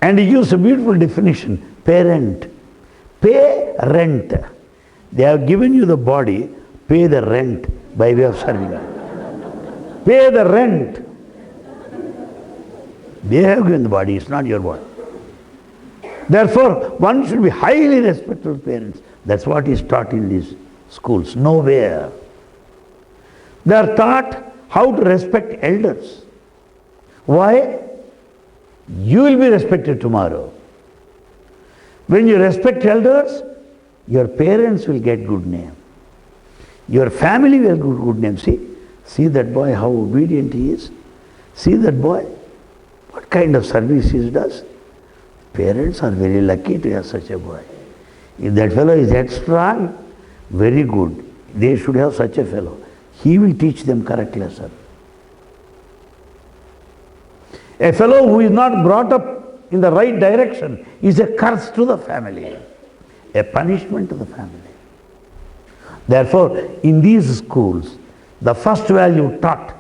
And he gives a beautiful definition, parent. Pay rent. They have given you the body, pay the rent by way of serving. Pay the rent. They have given the body, it's not your body. Therefore, one should be highly respectful parents. That's what is taught in these schools. Nowhere. They are taught how to respect elders. Why? You will be respected tomorrow. When you respect elders, your parents will get good name. Your family will get good name. See that boy, how obedient he is. See that boy, what kind of service he does. Parents are very lucky to have such a boy. If that fellow is headstrong, very good. They should have such a fellow. He will teach them correct lesson. A fellow who is not brought up in the right direction is a curse to the family, a punishment to the family. Therefore, in these schools, the first value taught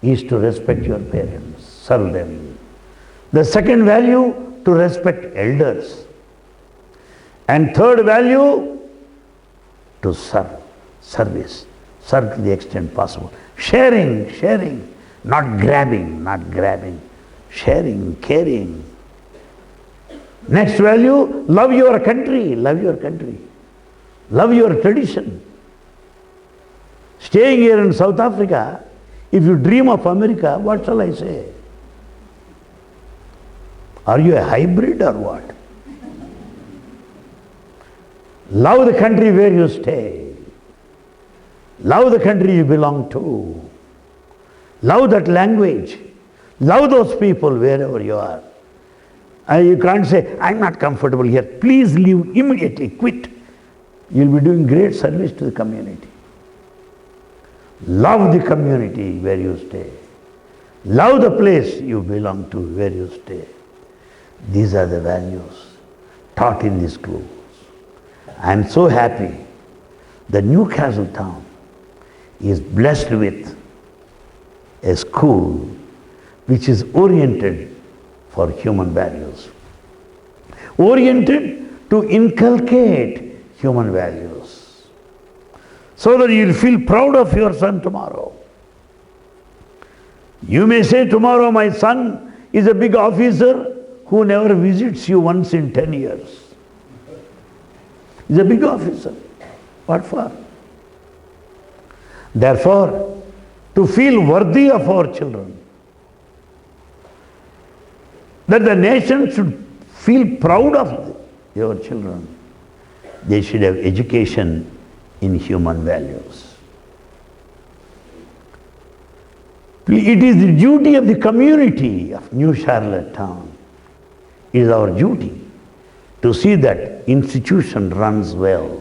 is to respect your parents, serve them. The second value, to respect elders. And third value, to serve, service. Serve to the extent possible. Sharing, not grabbing. Sharing, caring. Next value, love your country. Love your tradition. Staying here in South Africa, if you dream of America, what shall I say? Are you a hybrid or what? Love the country where you stay. Love the country you belong to. Love that language. Love those people wherever you are. You can't say, I'm not comfortable here. Please leave immediately, quit. You'll be doing great service to the community. Love the community where you stay. Love the place you belong to, where you stay. These are the values taught in these schools. I am so happy that Newcastle town is blessed with a school which is oriented for human values. Oriented to inculcate human values. So that you'll feel proud of your son tomorrow. You may say tomorrow my son is a big officer who never visits you once in 10 years. He's a big officer. What for? Therefore, to feel worthy of our children, that the nation should feel proud of your children, they should have education in human values. It is the duty of the community of New Charlotte town. It is our duty to see that institution runs well.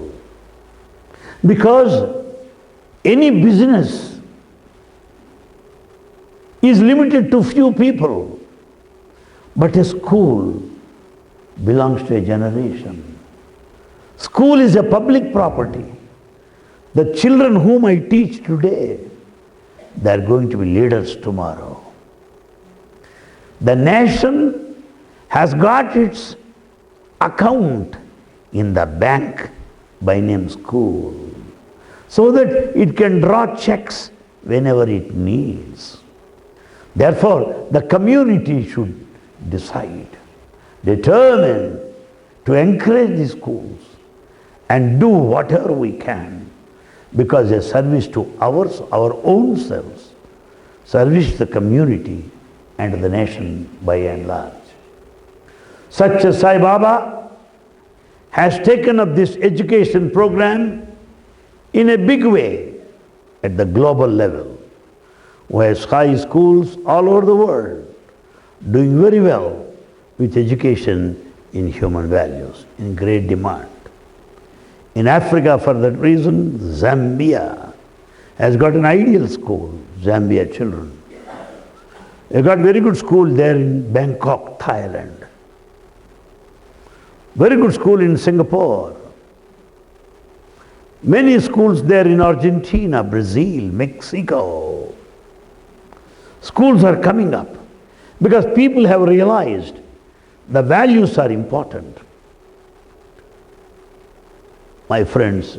Because any business is limited to few people, but a school belongs to a generation. School is a public property. The children whom I teach today, they are going to be leaders tomorrow. The nation has got its account in the bank by name school, so that it can draw checks whenever it needs. Therefore, the community should decide, determine to encourage the schools and do whatever we can, because a service to our own selves, service to the community and to the nation by and large. Such as Sai Baba has taken up this education program in a big way at the global level, where Sai schools all over the world doing very well with education in human values, in great demand. In Africa, for that reason, Zambia has got an ideal school, Zambia children. They've got very good school there in Bangkok, Thailand. Very good school in Singapore. Many schools there in Argentina, Brazil, Mexico. Schools are coming up because people have realized the values are important. My friends,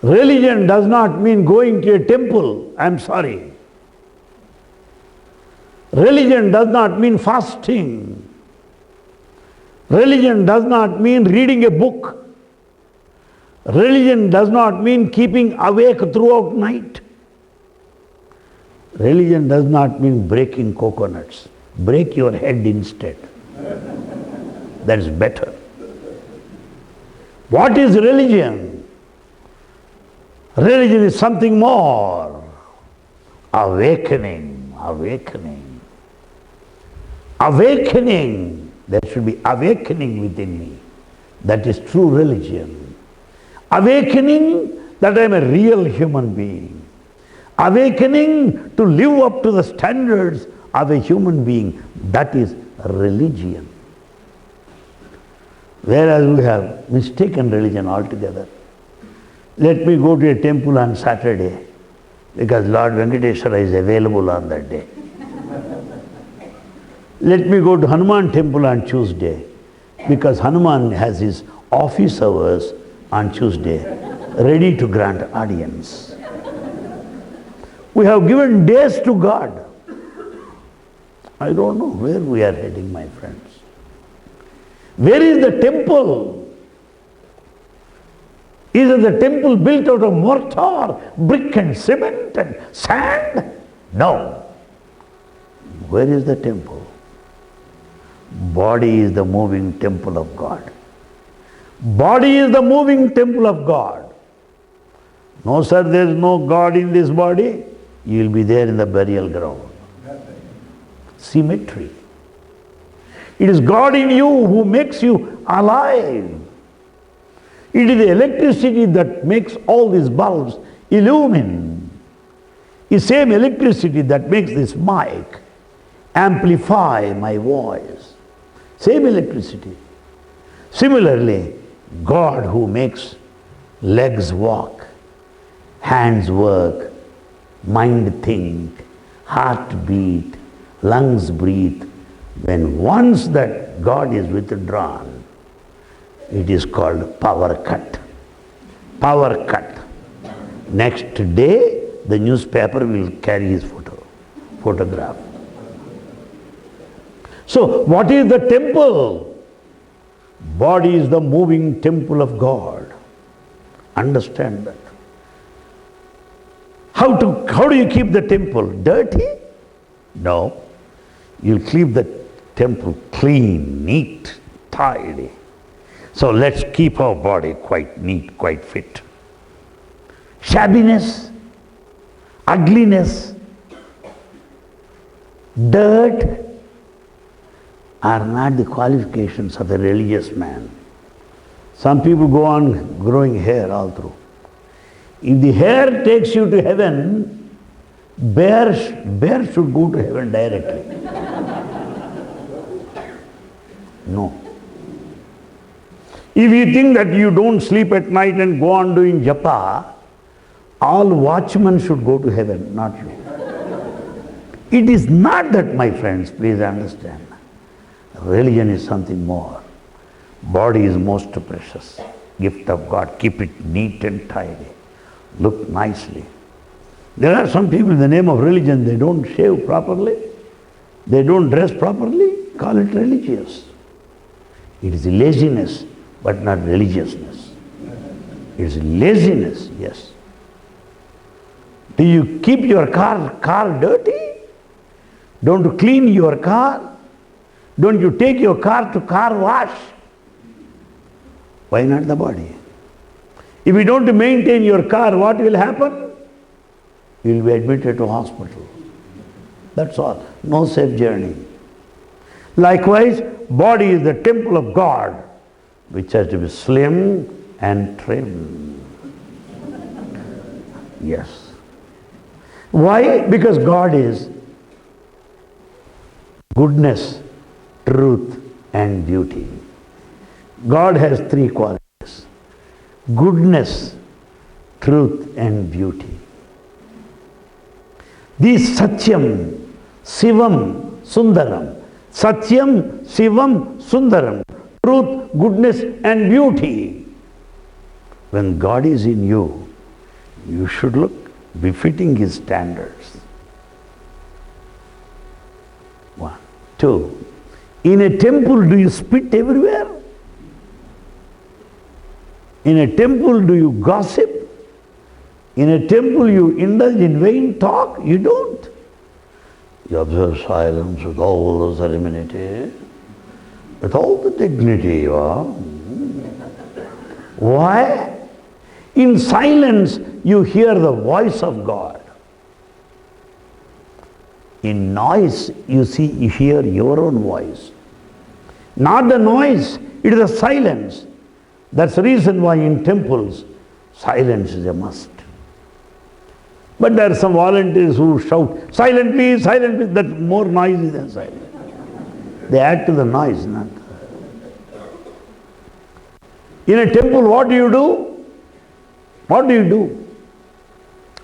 religion does not mean going to a temple. I'm sorry. Religion does not mean fasting. Religion does not mean reading a book. Religion does not mean keeping awake throughout night. Religion does not mean breaking coconuts. Break your head instead. That's better. What is religion? Religion is something more. Awakening. There should be awakening within me. That is true religion. Awakening that I am a real human being. Awakening to live up to the standards of a human being. That is religion. Whereas we have mistaken religion altogether. Let me go to a temple on Saturday because Lord Venkateswara is available on that day. Let me go to Hanuman temple on Tuesday, because Hanuman has his office hours on Tuesday, ready to grant audience. We have given days to God. I don't know where we are heading, my friends. Where is the temple? Is it the temple built out of mortar, brick and cement and sand? No. Where is the temple? Body is the moving temple of God. Body is the moving temple of God. No, sir, there is no God in this body. You will be there in the burial ground. Symmetry. It is God in you who makes you alive. It is the electricity that makes all these bulbs illumine. It's the same electricity that makes this mic amplify my voice. Same electricity. Similarly, God who makes legs walk, hands work, mind think, heart beat, lungs breathe. When once that God is withdrawn, it is called power cut. Power cut. Next day, the newspaper will carry his photograph. So, what is the temple? Body is the moving temple of God. Understand that. How do you keep the temple? Dirty? No. You'll keep the temple clean, neat, tidy. So let's keep our body quite neat, quite fit. Shabbiness, ugliness, dirt are not the qualifications of a religious man. Some people go on growing hair all through. If the hair takes you to heaven, bear should go to heaven directly. No. If you think that you don't sleep at night and go on doing japa, all watchmen should go to heaven, not you. It is not that, my friends, please understand. Religion is something more. Body is most precious. Gift of God. Keep it neat and tidy. Look nicely. There are some people in the name of religion, they don't shave properly. They don't dress properly. Call it religious. It is laziness, but not religiousness. It is laziness, yes. Do you keep your car dirty? Don't you clean your car? Don't you take your car to car wash? Why not the body? If you don't maintain your car, what will happen? You will be admitted to hospital. That's all. No safe journey. Likewise, body is the temple of God, which has to be slim and trim. Yes. Why? Because God is goodness, truth, and beauty. God has three qualities: goodness, truth, and beauty. These Satyam, Shivam, Sundaram. Satyam, Shivam, Sundaram. Truth, goodness, and beauty. When God is in you, you should look befitting His standards. 1. 2. In a temple, do you spit everywhere? In a temple, do you gossip? In a temple, you indulge in vain talk? You don't. You observe silence with all the serenity, with all the dignity. Why? In silence, you hear the voice of God. In noise, you hear your own voice. Not the noise, it is the silence. That's the reason why in temples, silence is a must. But there are some volunteers who shout, silent please, that's more noisy than silent. They add to the noise, not. In a temple, what do you do? What do you do?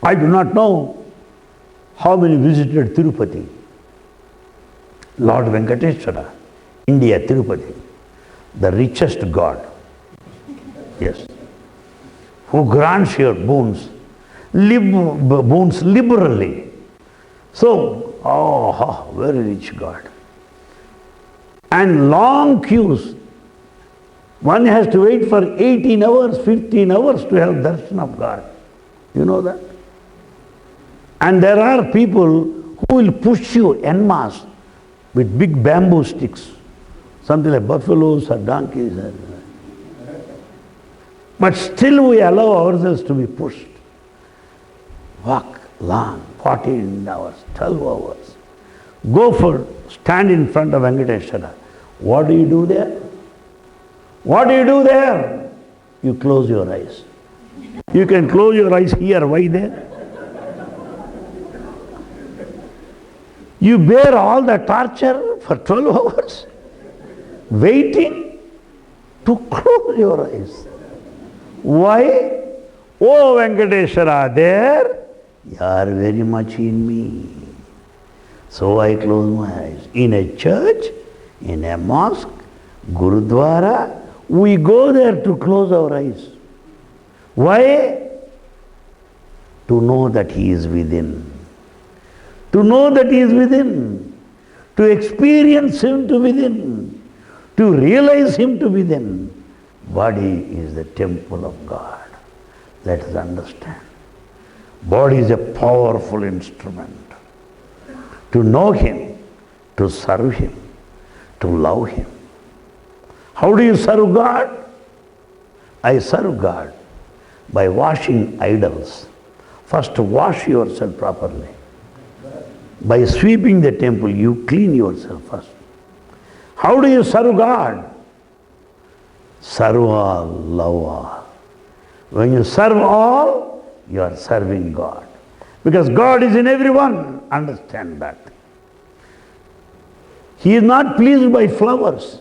I do not know how many visited Tirupati. Lord Venkateshwara, India, Tirupati, the richest God, yes, who grants your boons, boons liberally. So, very rich God. And long queues. One has to wait for 18 hours, 15 hours to have darshan of God. You know that? And there are people who will push you en masse with big bamboo sticks, something like buffaloes or donkeys. But still we allow ourselves to be pushed. Walk long, 14 hours, 12 hours. Go for stand in front of Venkateshwara. What do you do there? What do you do there? You close your eyes. You can close your eyes here. Why there? You bear all the torture for 12 hours, waiting to close your eyes. Why? Oh Venkateshwara, there, you are very much in me. So I close my eyes. In a church, in a mosque, Gurudwara, we go there to close our eyes. Why? To know that He is within. To know that He is within. To experience Him to within. To realize Him to within. Body is the temple of God. Let us understand. Body is a powerful instrument. To know Him, to serve Him, to love Him. How do you serve God? I serve God by washing idols. First wash yourself properly. By sweeping the temple, you clean yourself first. How do you serve God? Serve all, love all. When you serve all, you are serving God. Because God is in everyone. Understand that. He is not pleased by flowers.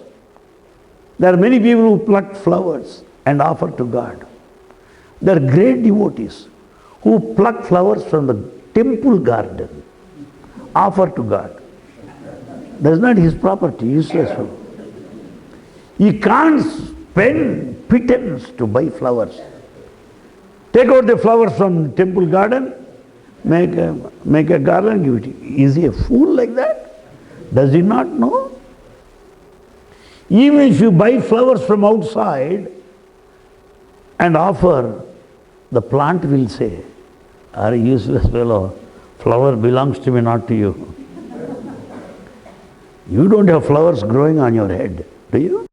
There are many people who pluck flowers and offer to God. There are great devotees who pluck flowers from the temple garden, offer to God. That is not his property, useless. He can't spend pittance to buy flowers. Take out the flowers from the temple garden, make a garland, give it. Is he a fool like that? Does he not know? Even if you buy flowers from outside and offer, the plant will say, "Are you useless fellow? Flower belongs to me, not to you." You don't have flowers growing on your head, do you?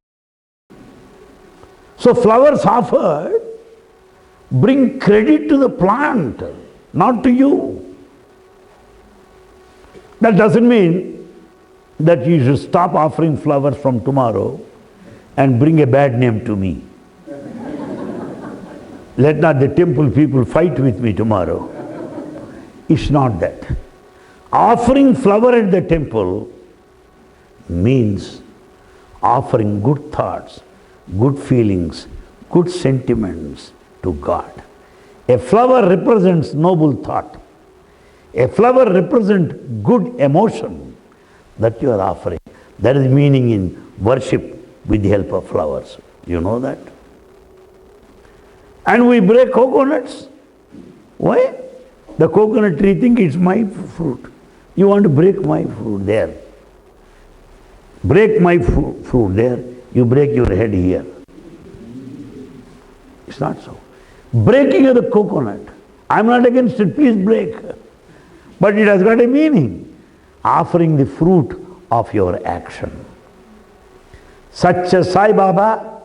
So flowers offered bring credit to the plant, not to you. That doesn't mean that you should stop offering flowers from tomorrow and bring a bad name to me. Let not the temple people fight with me tomorrow. It's not that. Offering flower at the temple means offering good thoughts, good feelings, good sentiments to God. A flower represents noble thought. A flower represents good emotion that you are offering. That is meaning in worship with the help of flowers. You know that? And we break coconuts. Why? The coconut tree thinks it's my fruit. You want to break my fruit there. Break my fruit there. You break your head here. It's not so. Breaking of the coconut. I'm not against it. Please break. But it has got a meaning. Offering the fruit of your action. Such a Sai Baba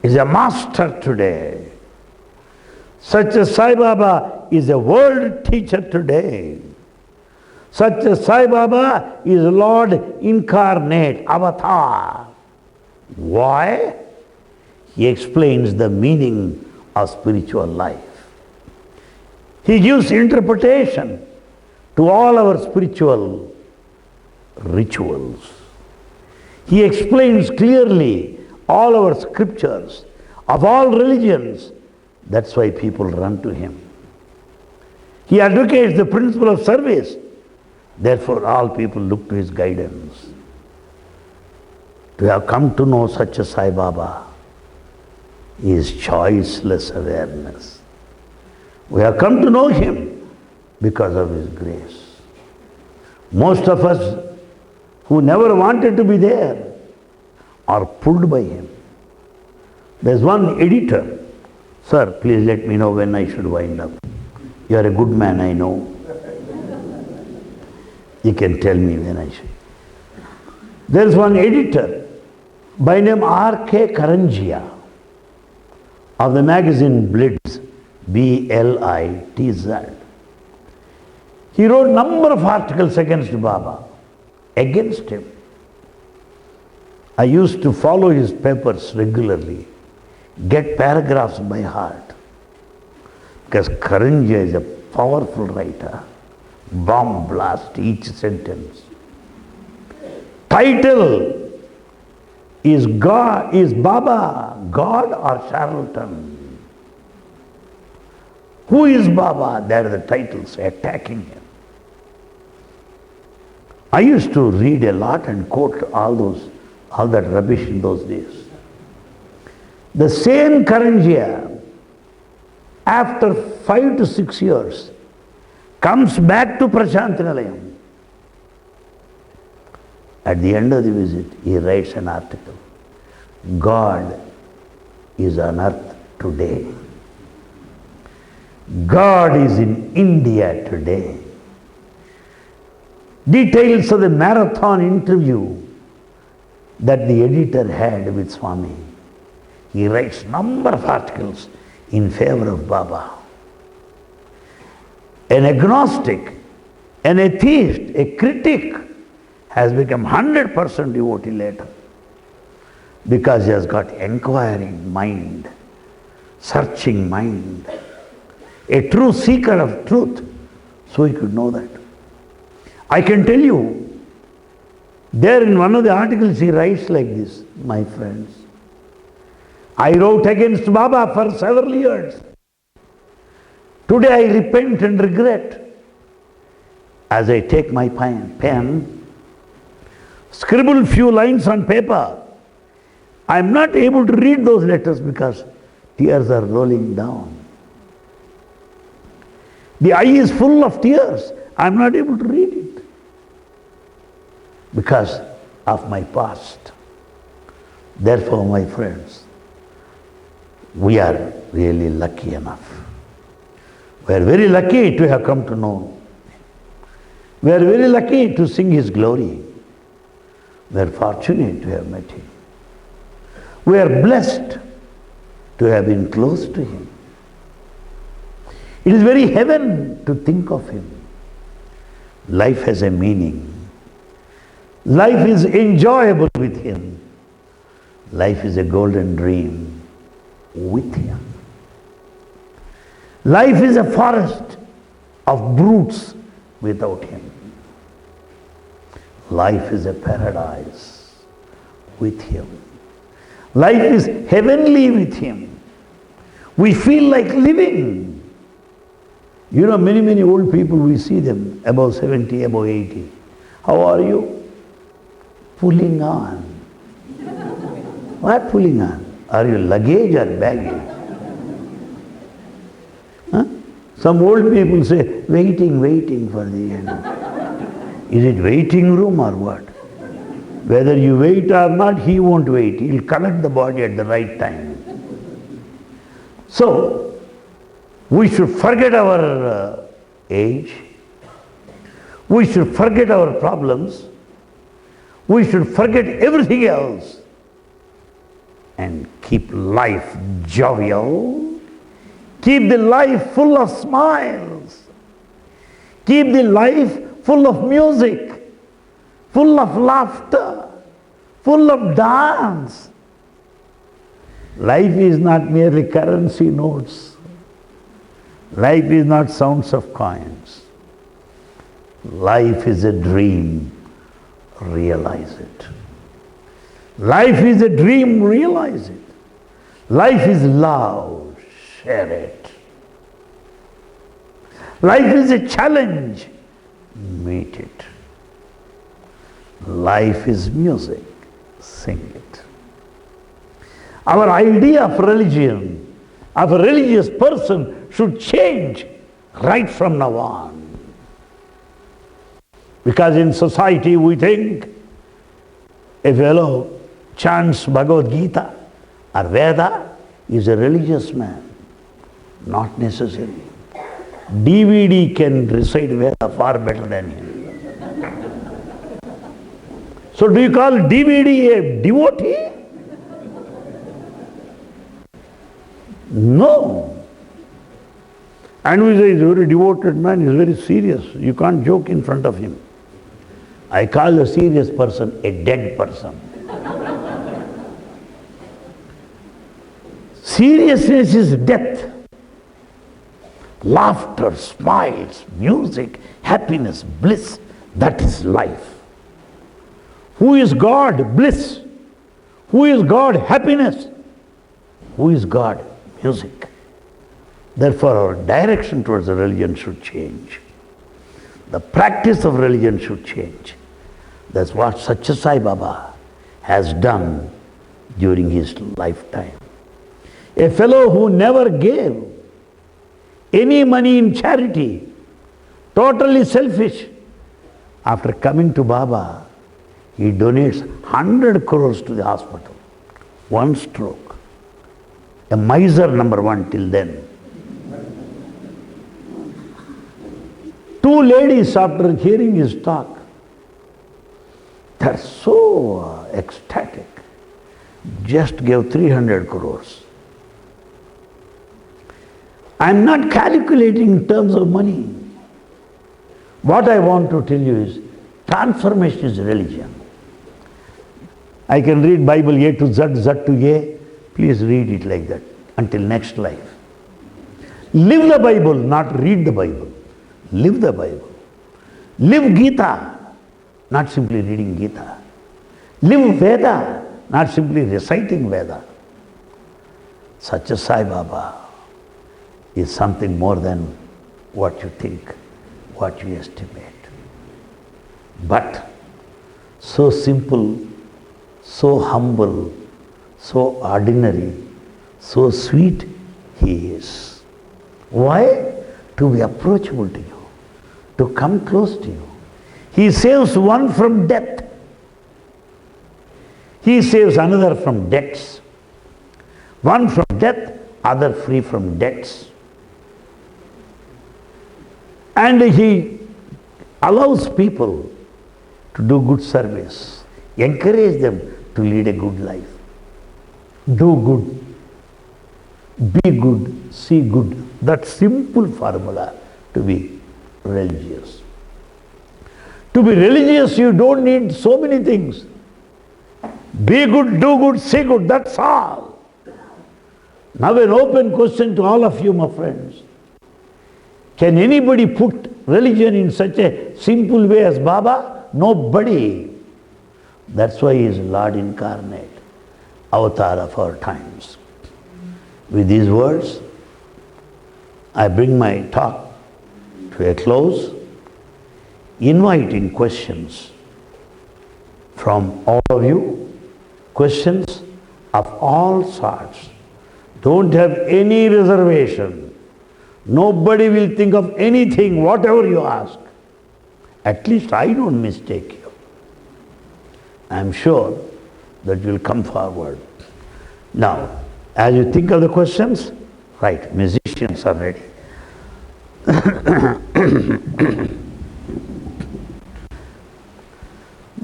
is a master today. Such a Sai Baba is a world teacher today. Such a Sai Baba is Lord incarnate, avatar. Why? He explains the meaning of spiritual life. He gives interpretation to all our spiritual rituals. He explains clearly all our scriptures of all religions. That's why people run to him. He advocates the principle of service. Therefore, all people look to his guidance. To have come to know such a Sai Baba is choiceless awareness. We have come to know him because of his grace. Most of us who never wanted to be there are pulled by him. There's one editor. Sir, please let me know when I should wind up. You are a good man, I know. You can tell me when I should. There is one editor by name R.K. Karanjia of the magazine Blitz, B-L-I-T-Z. He wrote a number of articles against Baba, against him. I used to follow his papers regularly, get paragraphs by heart. Because Karanjia is a powerful writer. Bomb blast each sentence. Title is God, is Baba God or charlatan? Who is Baba? There are the titles attacking him. I used to read a lot and quote all that rubbish in those days. The same Karanjia, after 5 to 6 years, comes back to Prashantinalayam. At the end of the visit, he writes an article. God is on earth today. God is in India today. Details of the marathon interview that the editor had with Swami. He writes number of articles in favor of Baba. An agnostic, an atheist, a critic has become 100% devotee later because he has got inquiring mind, searching mind, a true seeker of truth, so he could know that. I can tell you, there in one of the articles he writes like this, my friends, I wrote against Baba for several years. Today I repent and regret. As I take my pen, scribble few lines on paper, I am not able to read those letters because tears are rolling down. The eye is full of tears. I am not able to read it because of my past. Therefore, my friends, we are really lucky enough. We are very lucky to have come to know. We are very lucky to sing his glory. We are fortunate to have met him. We are blessed to have been close to him. It is very heaven to think of him. Life has a meaning. Life is enjoyable with him. Life is a golden dream with him. Life is a forest of brutes without him. Life is a paradise with him. Life is heavenly with him. We feel like living. You know, many old people, we see them above 70, above 80. How are you? Pulling on. What pulling on? Are you luggage or baggage? Huh? Some old people say, waiting for the end. Is it waiting room or what? Whether you wait or not, he won't wait. He'll collect the body at the right time. So, we should forget our age. We should forget our problems. We should forget everything else and keep life jovial. Keep the life full of smiles. Keep the life full of music, full of laughter, full of dance. Life is not merely currency notes. Life is not sounds of coins. Life is a dream. Realize it. Life is a dream. Realize it. Life is love. Share it. Life is a challenge. meet it. Life is music, sing it. Our idea of religion, of a religious person should change right from now on. Because in society we think a fellow chants Bhagavad Gita or Veda is a religious man. Not necessarily. DVD can recite Veda far better than him. So do you call DVD a devotee? No. And we say he's a very devoted man, he's very serious. You can't joke in front of him. I call a serious person a dead person. Seriousness is death. Laughter, smiles, music, happiness, bliss, that is life. Who is God? Bliss. Who is God? Happiness. Who is God? Music. Therefore, our direction towards the religion should change. The practice of religion should change. That's what Satya Sai Baba has done during his lifetime. A fellow who never gave any money in charity, totally selfish, after coming to Baba, he donates 100 crores to the hospital. One stroke. A miser number one till then. Two ladies, after hearing his talk, they're so ecstatic, just gave 300 crores. I'm not calculating in terms of money. What I want to tell you is, transformation is religion. I can read Bible A to Z, Z to A. Please read it like that until next life. Live the Bible, not read the Bible. Live the Bible. Live Gita, not simply reading Gita. Live Veda, not simply reciting Veda. Satya Sai Baba is something more than what you think, what you estimate. But so simple, so humble, so ordinary, so sweet he is. Why? To be approachable to you, to come close to you. He saves one from death. He saves another from debts. One from death, other free from debts. And he allows people to do good service, encourage them to lead a good life. Do good, be good, see good. That simple formula to be religious. To be religious, you don't need so many things. Be good, do good, see good, that's all. Now an open question to all of you, my friends. Can anybody put religion in such a simple way as Baba? Nobody. That's why he is Lord incarnate, avatar of our times. With these words, I bring my talk to a close, inviting questions from all of you, questions of all sorts. Don't have any reservation. Nobody will think of anything, whatever you ask. At least I don't mistake you. I am sure that you will come forward. Now, as you think of the questions, right, musicians are ready.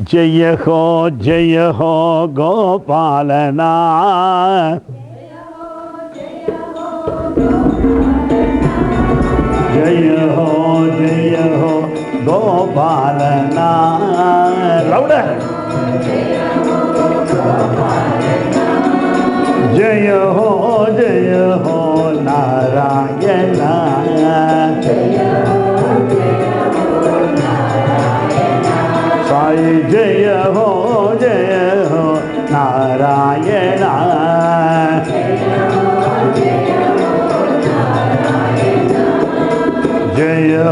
Jaya ho Gopalana. Jaya ho Gopalana. Louder. Jaya ho Narayana. Sai Jaya ho Narayana. Jaya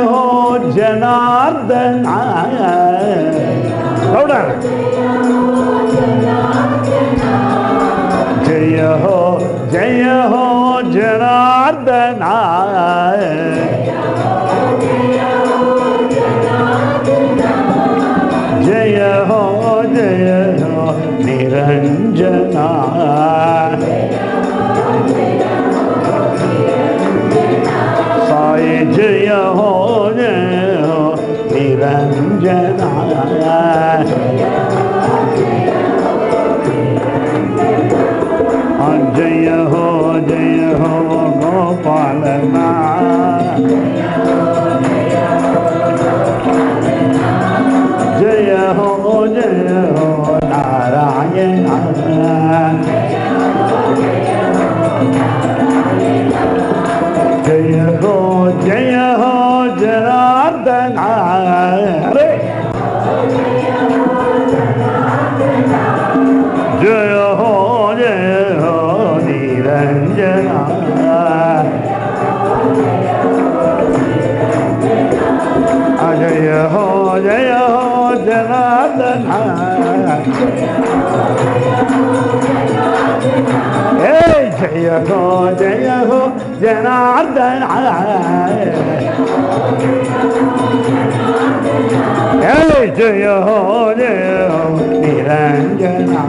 ho Janardana. Louder. Jaya ho Janardana. Jaya ho Niranjana. Sai Jaya ho Niranjana. Jaya ho Gopalana. Jaya ho Narayana. Jaya ho Janardana. Jaya ho Niranjana. Jaya ho Janardana. Hey, Jaya ho Janardana. Hey, Jaya ho Niranjana.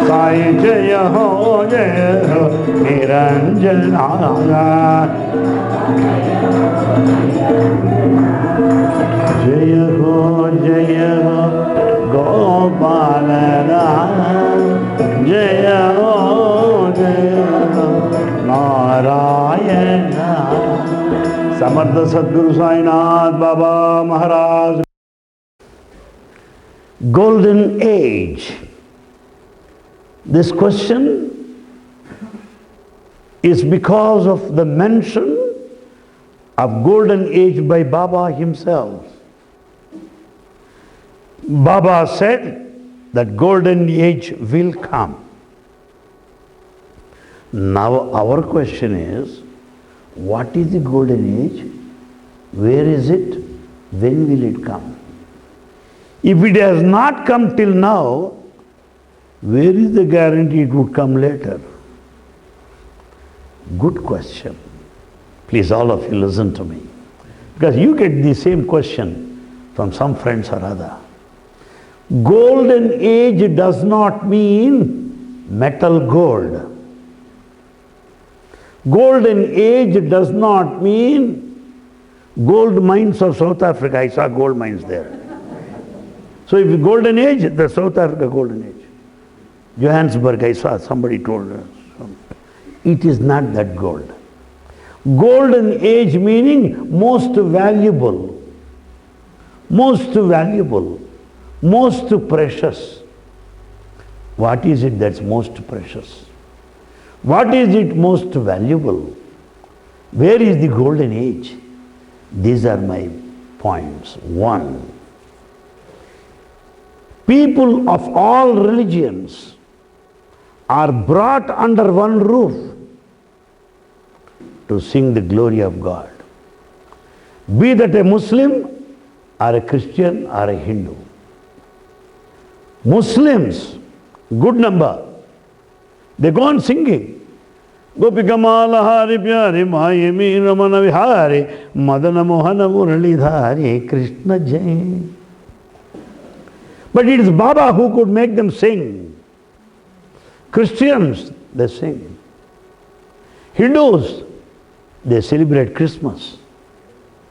Sai Jaya ho Niranjana. Jaya ho Gopalana. Jaya ho Narayana. Samartha Sadguru Sai Nath Baba Maharaj. Golden Age. This question is because of the mention of golden age by Baba himself. Baba said that golden age will come. Now our question is, what is the golden age? Where is it? When will it come? If it has not come till now, where is the guarantee it would come later? Good question. Please, all of you listen to me. Because you get the same question from some friends or other. Golden age does not mean metal gold. Golden age does not mean gold mines of South Africa. I saw gold mines there. So if golden age, the South Africa golden age. Johannesburg, I saw, somebody told us. It is not that gold. Golden age meaning most valuable, most precious. What is it that's most precious? What is it most valuable? Where is the golden age? These are my points. 1. People of all religions are brought under one roof to sing the glory of God. Be that a Muslim or a Christian or a Hindu. Muslims, good number, they go on singing. Gopi Kamala Hari Pyari Mayami Ramana Vihari Madana Mohana Murali Dhari Krishna Jai. But it is Baba who could make them sing. Christians, they sing. Hindus, they celebrate Christmas.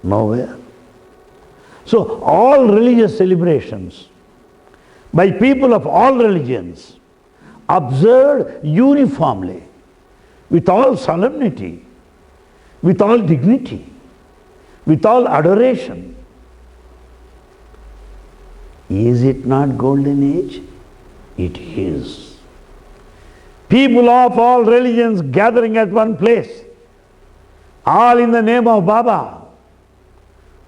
Nowhere. So all religious celebrations by people of all religions observed uniformly, with all solemnity, with all dignity, with all adoration. Is it not golden age? It is. People of all religions gathering at one place, all in the name of Baba,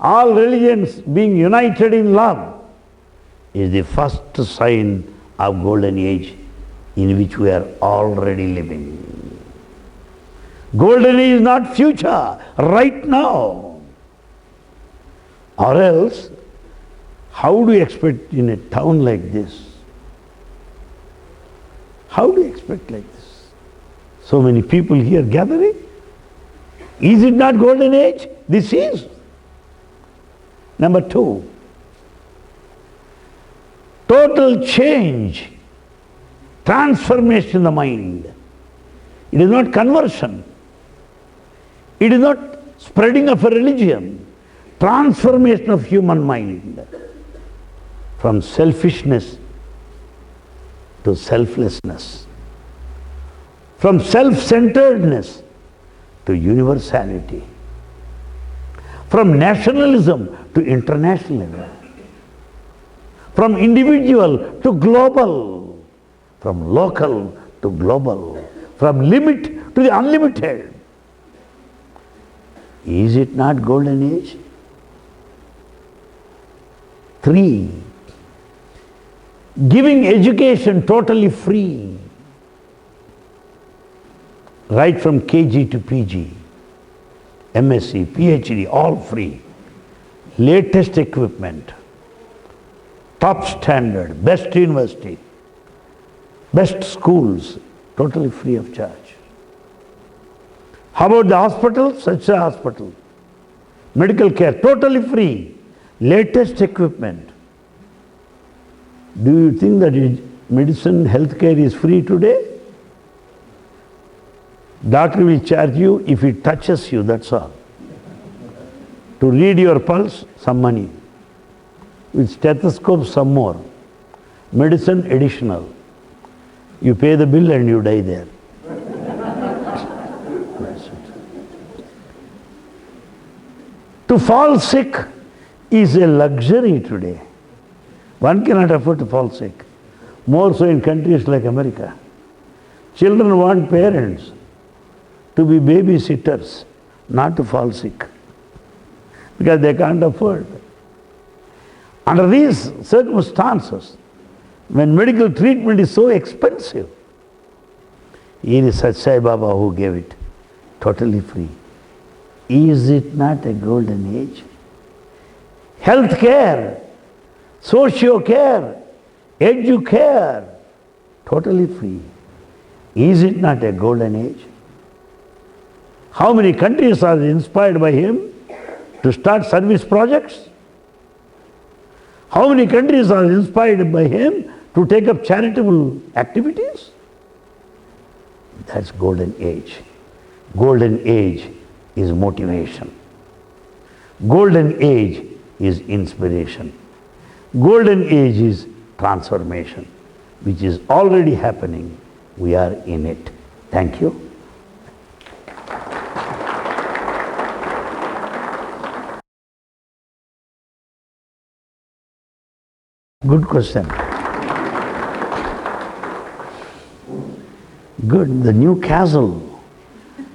all religions being united in love, is the first sign of golden age in which we are already living. Golden age is not future, right now. Or else, how do you expect in a town like this? How do you expect like this? So many people here gathering. Is it not golden age? This is. Number two, total change, transformation in the mind. It is not conversion. It is not spreading of a religion. Transformation of human mind from selfishness to selflessness, from self-centeredness to universality, from nationalism to internationalism, from individual to global, from local to global, from limit to the unlimited. Is it not golden age? 3, giving education totally free, right from KG to PG, MSc, PhD, all free. Latest equipment, top standard, best university, best schools, totally free of charge. How about the hospital? Such a hospital. Medical care, totally free. Latest equipment. Do you think that medicine, healthcare is free today? Doctor will charge you if he touches you, that's all. To read your pulse, some money. With stethoscope, some more. Medicine, additional. You pay the bill and you die there. To fall sick is a luxury today. One cannot afford to fall sick. More so in countries like America. Children want parents to be babysitters, not to fall sick, because they can't afford. Under these circumstances, when medical treatment is so expensive, here is such Sai Baba who gave it totally free. Is it not a golden age? Health care, socio care, edu care, totally free. Is it not a golden age? How many countries are inspired by him to start service projects? How many countries are inspired by him to take up charitable activities? That's golden age. Golden age is motivation. Golden age is inspiration. Golden age is transformation, which is already happening. We are in it. Thank you. Good question. Good. The new castle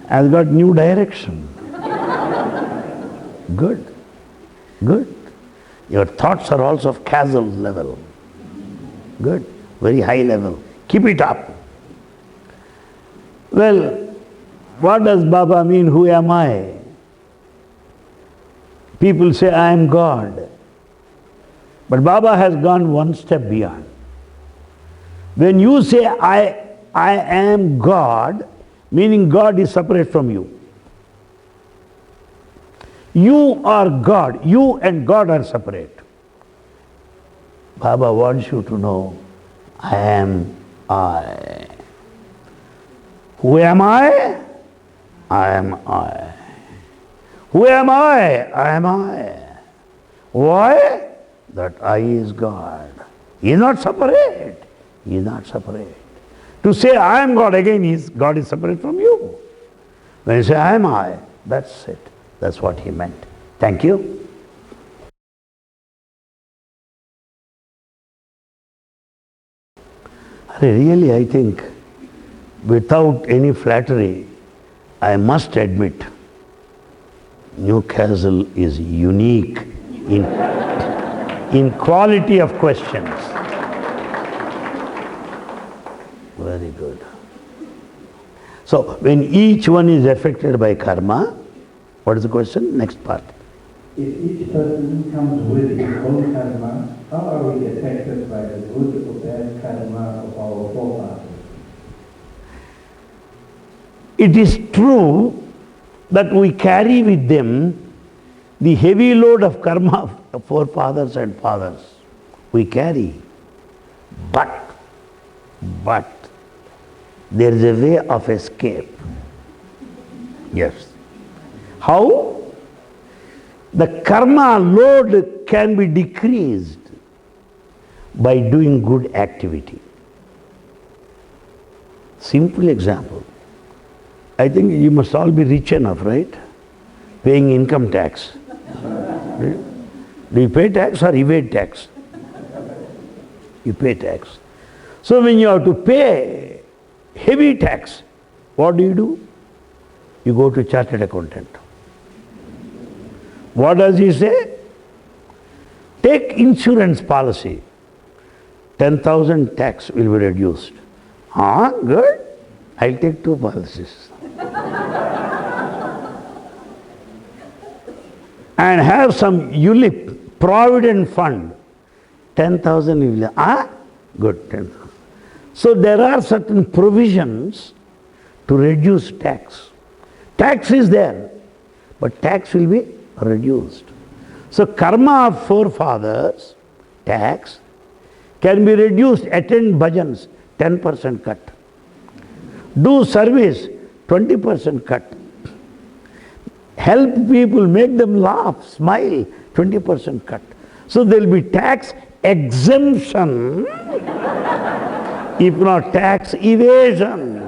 has got new direction. Good. Good. Your thoughts are also of castle level. Good. Very high level. Keep it up. Well, what does Baba mean? Who am I? People say, I am God. But Baba has gone one step beyond. When you say, I am God, meaning God is separate from you. You are God. You and God are separate. Baba wants you to know, I am I. Who am I? I am I. Who am I? I am I. Why? That I is God. He is not separate. He is not separate. To say I am God again is God is separate from you. When you say I am I, that's it. That's what he meant. Thank you. Really, I think, without any flattery, I must admit, Newcastle is unique in quality of questions. Very good. So when each one is affected by karma, what is the question? Next part. If each person comes with his own karma, how are we affected by the good or bad karma of our forefathers? It is true that we carry with them the heavy load of karma of forefathers and fathers. We carry. But there is a way of escape. Yes. How? The karma load can be decreased by doing good activity. Simple example. I think you must all be rich enough, right? Paying income tax. Do you pay tax or evade tax? You pay tax. So when you have to pay heavy tax, what do? You go to chartered accountant. What does he say? Take insurance policy. 10,000 tax will be reduced. Good. I'll take 2 policies. And have some ULIP, Provident Fund. 10,000 will be, good, 10,000. So there are certain provisions to reduce tax. Tax is there, but tax will be reduced. So karma of forefathers, tax, can be reduced. Attend bhajans, 10% cut. Do service, 20% cut. Help people, make them laugh, smile, 20% cut. So there will be tax exemption, if not tax evasion.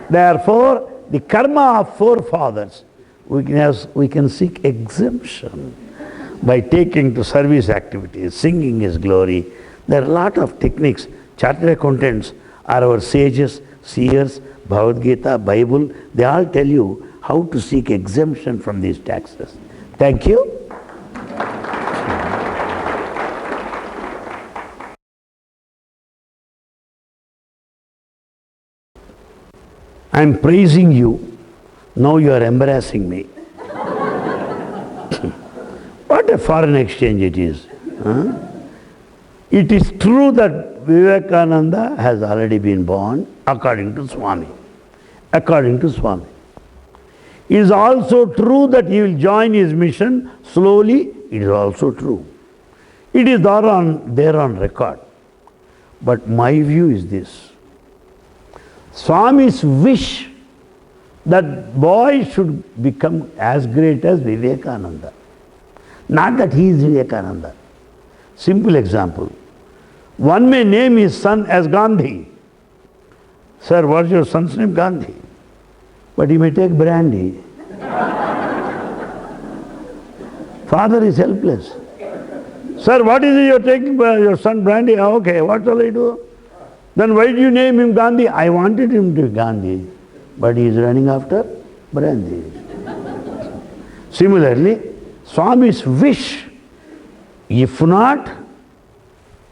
Therefore, the karma of forefathers, we can seek exemption by taking to service activities, singing His glory. There are a lot of techniques. Chartered accountants are our sages, seers, Bhagavad Gita, Bible. They all tell you how to seek exemption from these taxes. Thank you. I am praising you. Now you are embarrassing me. What a foreign exchange it is. Huh? It is true that Vivekananda has already been born according to Swami. According to Swami. It is also true that he will join his mission slowly. It is also true. It is there on record. But my view is this. Swami's wish that boy should become as great as Vivekananda. Not that he is Vivekananda. Simple example. One may name his son as Gandhi. Sir, what's your son's name? Gandhi. But he may take brandy. Father is helpless. Sir, what is it you're taking your son brandy? Okay, what shall I do? Then why do you name him Gandhi? I wanted him to be Gandhi, but he is running after brandy. Similarly, Swami's wish, if not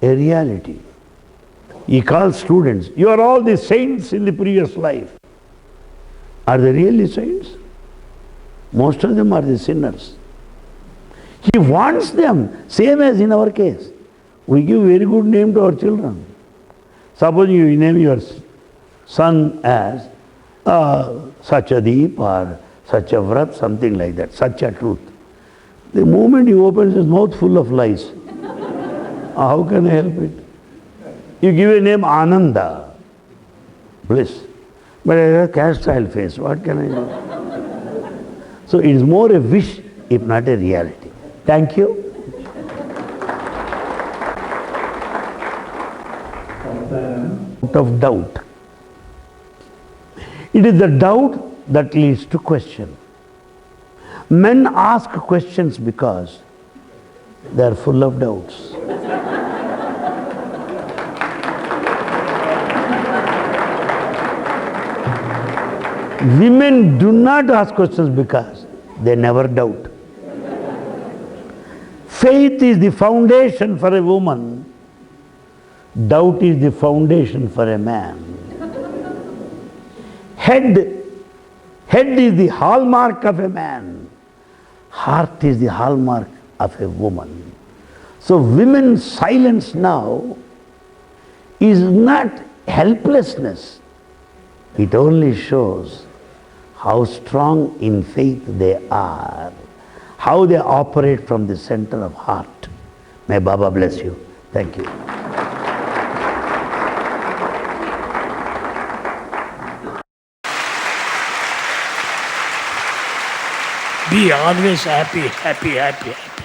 a reality. He calls students, you are all the saints in the previous life. Are they really saints? Most of them are the sinners. He wants them, same as in our case. We give very good name to our children. Suppose you name your son as Sachadeep or Sachavrat, something like that, Sacha truth. The moment he opens his mouth full of lies, how can I help it? You give a name Ananda, bliss. But I have a cast-style face, what can I do? So it is more a wish, if not a reality. Thank you. Out of doubt. It is the doubt that leads to question. Men ask questions because they are full of doubts. Women do not ask questions because they never doubt. Faith is the foundation for a woman. Doubt is the foundation for a man. Head is the hallmark of a man. Heart is the hallmark of a woman. So women's silence now is not helplessness. It only shows how strong in faith they are, how they operate from the center of heart. May Baba bless you. Thank you. Be always happy, happy, happy, happy.